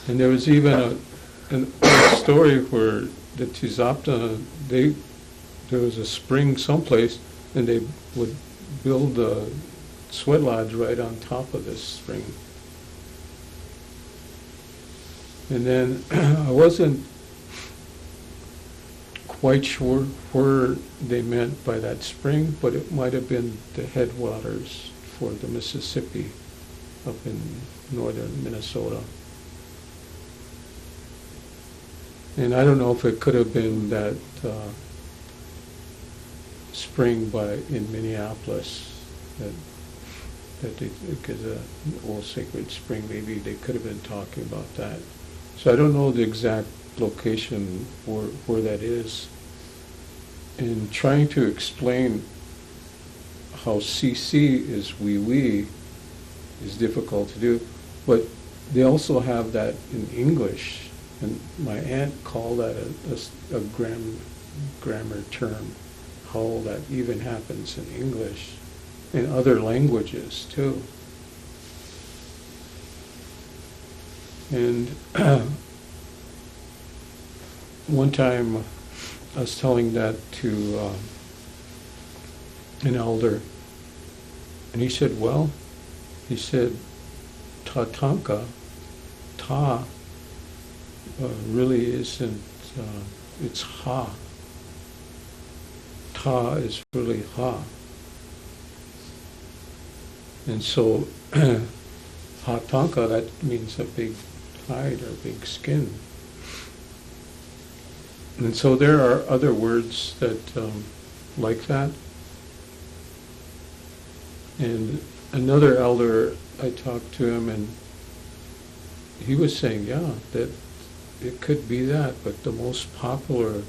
And there was even a story where the Tizapta, there was a spring someplace, and they would build a sweat lodge right on top of this spring. And then I wasn't quite sure where they meant by that spring, but it might have been the headwaters for the Mississippi up in northern Minnesota. And I don't know if it could have been that spring in Minneapolis, because an old sacred spring, maybe they could have been talking about that. So I don't know the exact location where that is. And trying to explain how CC is wee wee is difficult to do, but they also have that in English, and my aunt called that a grammar term, how that even happens in English, in other languages too. And one time I was telling that to an elder, and he said, Tatanka, ta, really isn't, it's ha. Ta is really ha. And so, hatanka, that means a big hide or big skin. And so there are other words that like that. And another elder, I talked to him, and he was saying, yeah, that it could be that, but the most popular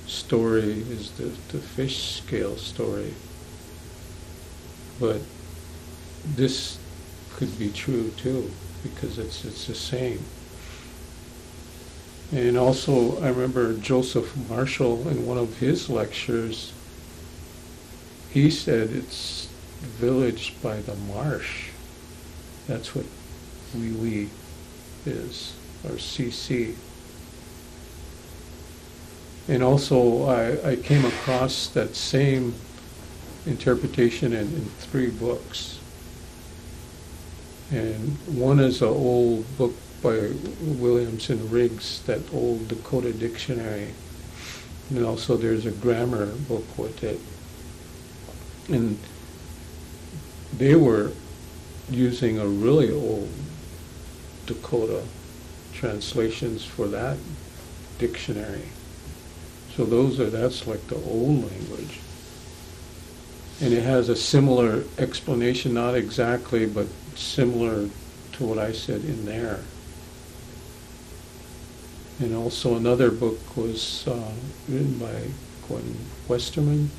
story is the fish scale story. But this could be true too, because it's the same. And also, I remember Joseph Marshall in one of his lectures, he said it's village by the marsh. That's what wee is, or CC. And also, I came across that same interpretation in 3 books. And one is an old book by Williams and Riggs, that old Dakota dictionary. And also there's a grammar book with it. And they were using a really old Dakota translations for that dictionary. So that's like the old language. And it has a similar explanation, not exactly, but similar to what I said in there. And also another book was written by Gwen Westerman,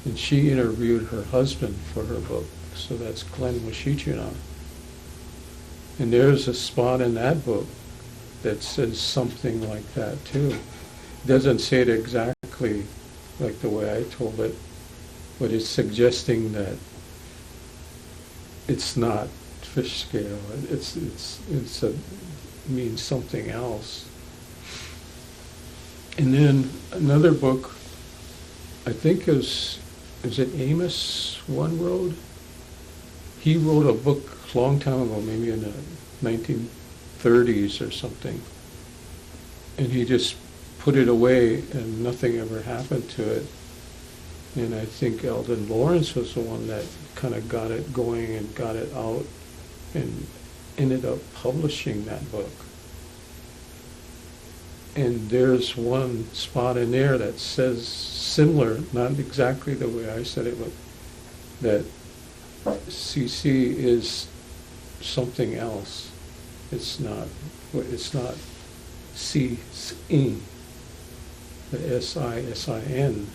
and she interviewed her husband for her book. So that's Glenn Washichina. And there's a spot in that book that says something like that too. It doesn't say it exactly like the way I told it, but it's suggesting that it's not fish scale. Means something else. And then another book, I think is it Amos One Road? He wrote a book a long time ago, maybe in the 1930s or something. And he just put it away and nothing ever happened to it. And I think Eldon Lawrence was the one that kind of got it going and got it out and ended up publishing that book. And there's one spot in there that says similar, not exactly the way I said it, but that CC is something else. It's not C-I-N, the S-I-S-I-N,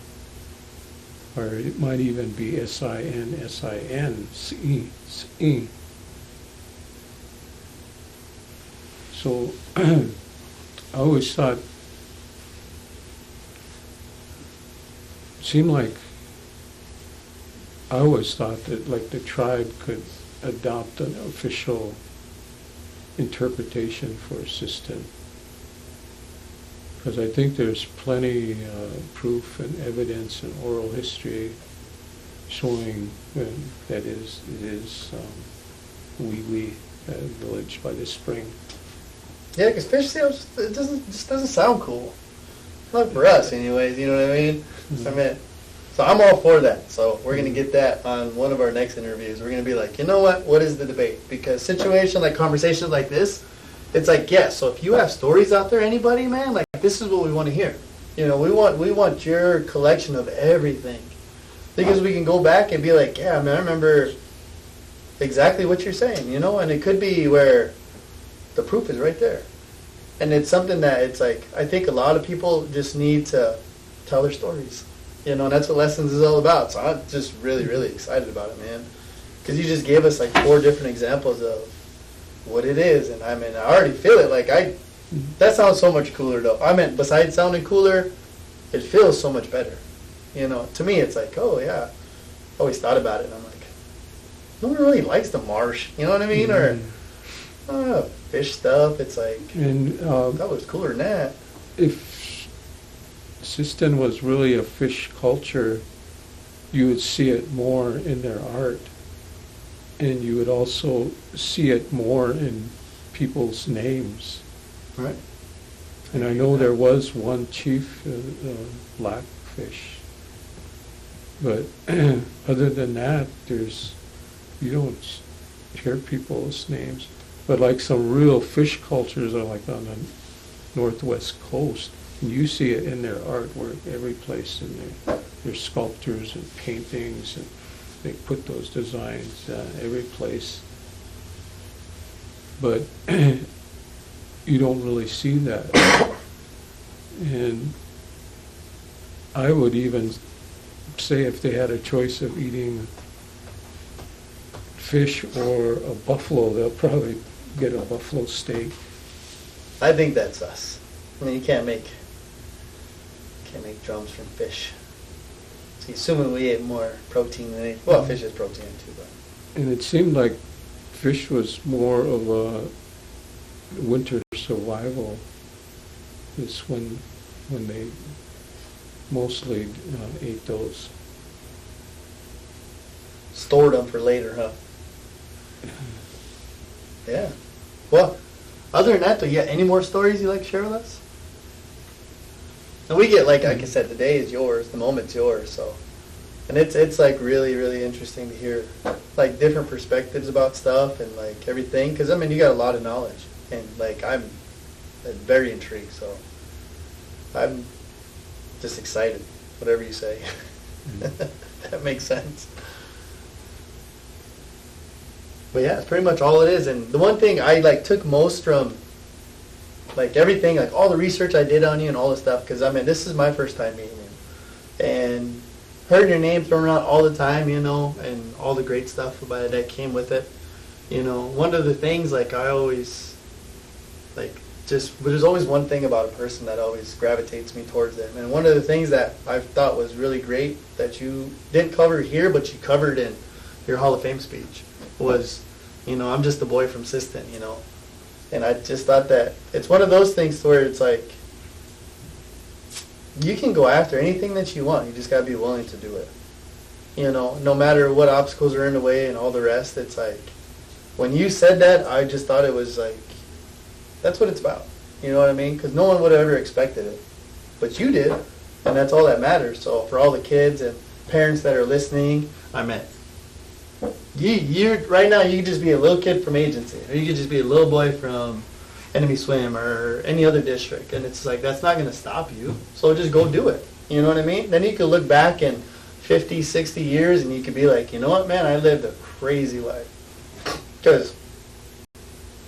or it might even be S-I-N-S-I-N, C-I. So I always thought, I always thought that like the tribe could adopt an official interpretation for a system. Because I think there's plenty proof and evidence and oral history showing that it is wee village by the spring. Yeah, because fish sales, it just doesn't sound cool. Not for us, anyways. You know what I mean? Mm-hmm. So I'm all for that. So we're gonna get that on one of our next interviews. We're gonna be like, you know what? What is the debate? Because conversations like this, it's like, yeah, so if you have stories out there, anybody, man, like, this is what we want to hear. You know, we want your collection of everything. Because we can go back and be like, yeah, man, I remember exactly what you're saying, you know? And it could be where the proof is right there. And it's something that it's like, I think a lot of people just need to tell their stories. You know, and that's what Lessons is all about. So I'm just really, really excited about it, man. Because you just gave us like 4 different examples of what it is. And I mean, I already feel it. Like, that sounds so much cooler, though. I mean, besides sounding cooler, it feels so much better. You know, to me, it's like, oh, yeah. I always thought about it, and I'm like, no one really likes the marsh. You know what I mean? Or fish stuff. It's like, And that was cooler than that. if Sistan was really a fish culture, you would see it more in their art. And you would also see it more in people's names. Right. And I know there was one chief, Blackfish. But other than that, you don't hear people's names. But like some real fish cultures are like on the northwest coast, and you see it in their artwork every place in their sculptures and paintings, and they put those designs every place. But you don't really see that. And I would even say if they had a choice of eating fish or a buffalo, they'll probably get a buffalo steak. I think that's us. I mean, you can't make drums from fish. So assuming we ate more protein than anything. Well, fish is protein too, but. And it seemed like fish was more of a winter survival. Is when they mostly ate those. Stored them for later, huh? Yeah. Well, other than that, though, you got any more stories you'd like to share with us? And we get, like I said, the day is yours, the moment's yours, so. And it's like really, really interesting to hear, like, different perspectives about stuff and, like, everything. Because, I mean, you got a lot of knowledge. And, like, I'm very intrigued, so. I'm just excited, whatever you say. That makes sense. But yeah, it's pretty much all it is. And the one thing I like took most from, like, everything, like all the research I did on you and all this stuff, because I mean, this is my first time meeting you, and heard your name thrown around all the time, you know, and all the great stuff about it that came with it. You know, one of the things, like, I always, like, just, there's always one thing about a person that always gravitates me towards them. And one of the things that I thought was really great that you didn't cover here, but you covered in your Hall of Fame speech was, you know, I'm just a boy from Sistan, you know. And I just thought that it's one of those things where it's like, you can go after anything that you want. You just got to be willing to do it. You know, no matter what obstacles are in the way and all the rest, it's like, when you said that, I just thought it was like, that's what it's about. You know what I mean? Because no one would have ever expected it. But you did, and that's all that matters. So for all the kids and parents that are listening, I meant, you right now, you could just be a little kid from agency, or you could just be a little boy from Enemy Swim or any other district, and it's like, that's not going to stop you, so just go do it. You know what I mean? Then you could look back in 50, 60 years, and you could be like, you know what, man, I lived a crazy life. Because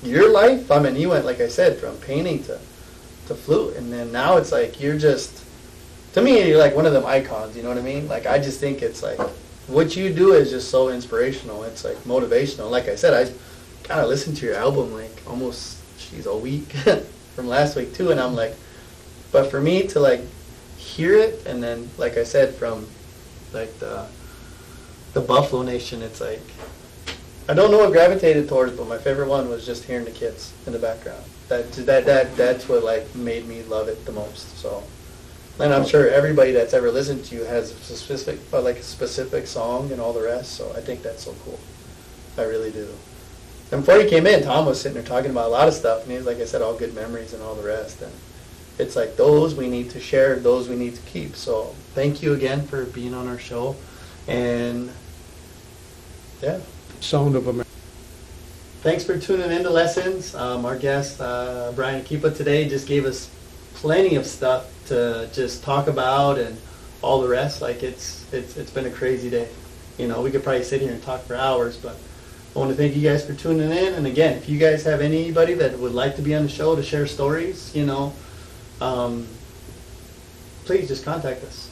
your life, I mean, you went, like I said, from painting to flute, and then now it's like, you're just, to me, you're like one of them icons, you know what I mean? Like, I just think it's like, what you do is just so inspirational. It's like motivational. Like I said, I kind of listened to your album like almost, a week from last week too, and I'm like, but for me to like hear it, and then like I said, from like the Buffalo Nation, it's like, I don't know what gravitated towards, but my favorite one was just hearing the kids in the background. That's what like made me love it the most. So. And I'm sure everybody that's ever listened to you has a specific song and all the rest. So I think that's so cool. I really do. And before you came in, Tom was sitting there talking about a lot of stuff, and he was, like I said, all good memories and all the rest. And it's like, those we need to share, those we need to keep. So thank you again for being on our show. And yeah. Sound of America. thanks for tuning in to Lessons. Our guest, Bryan Akipa, today just gave us plenty of stuff to just talk about and all the rest. Like it's been a crazy day. You know, we could probably sit here and talk for hours, but I want to thank you guys for tuning in. And again, if you guys have anybody that would like to be on the show to share stories, you know, please just contact us.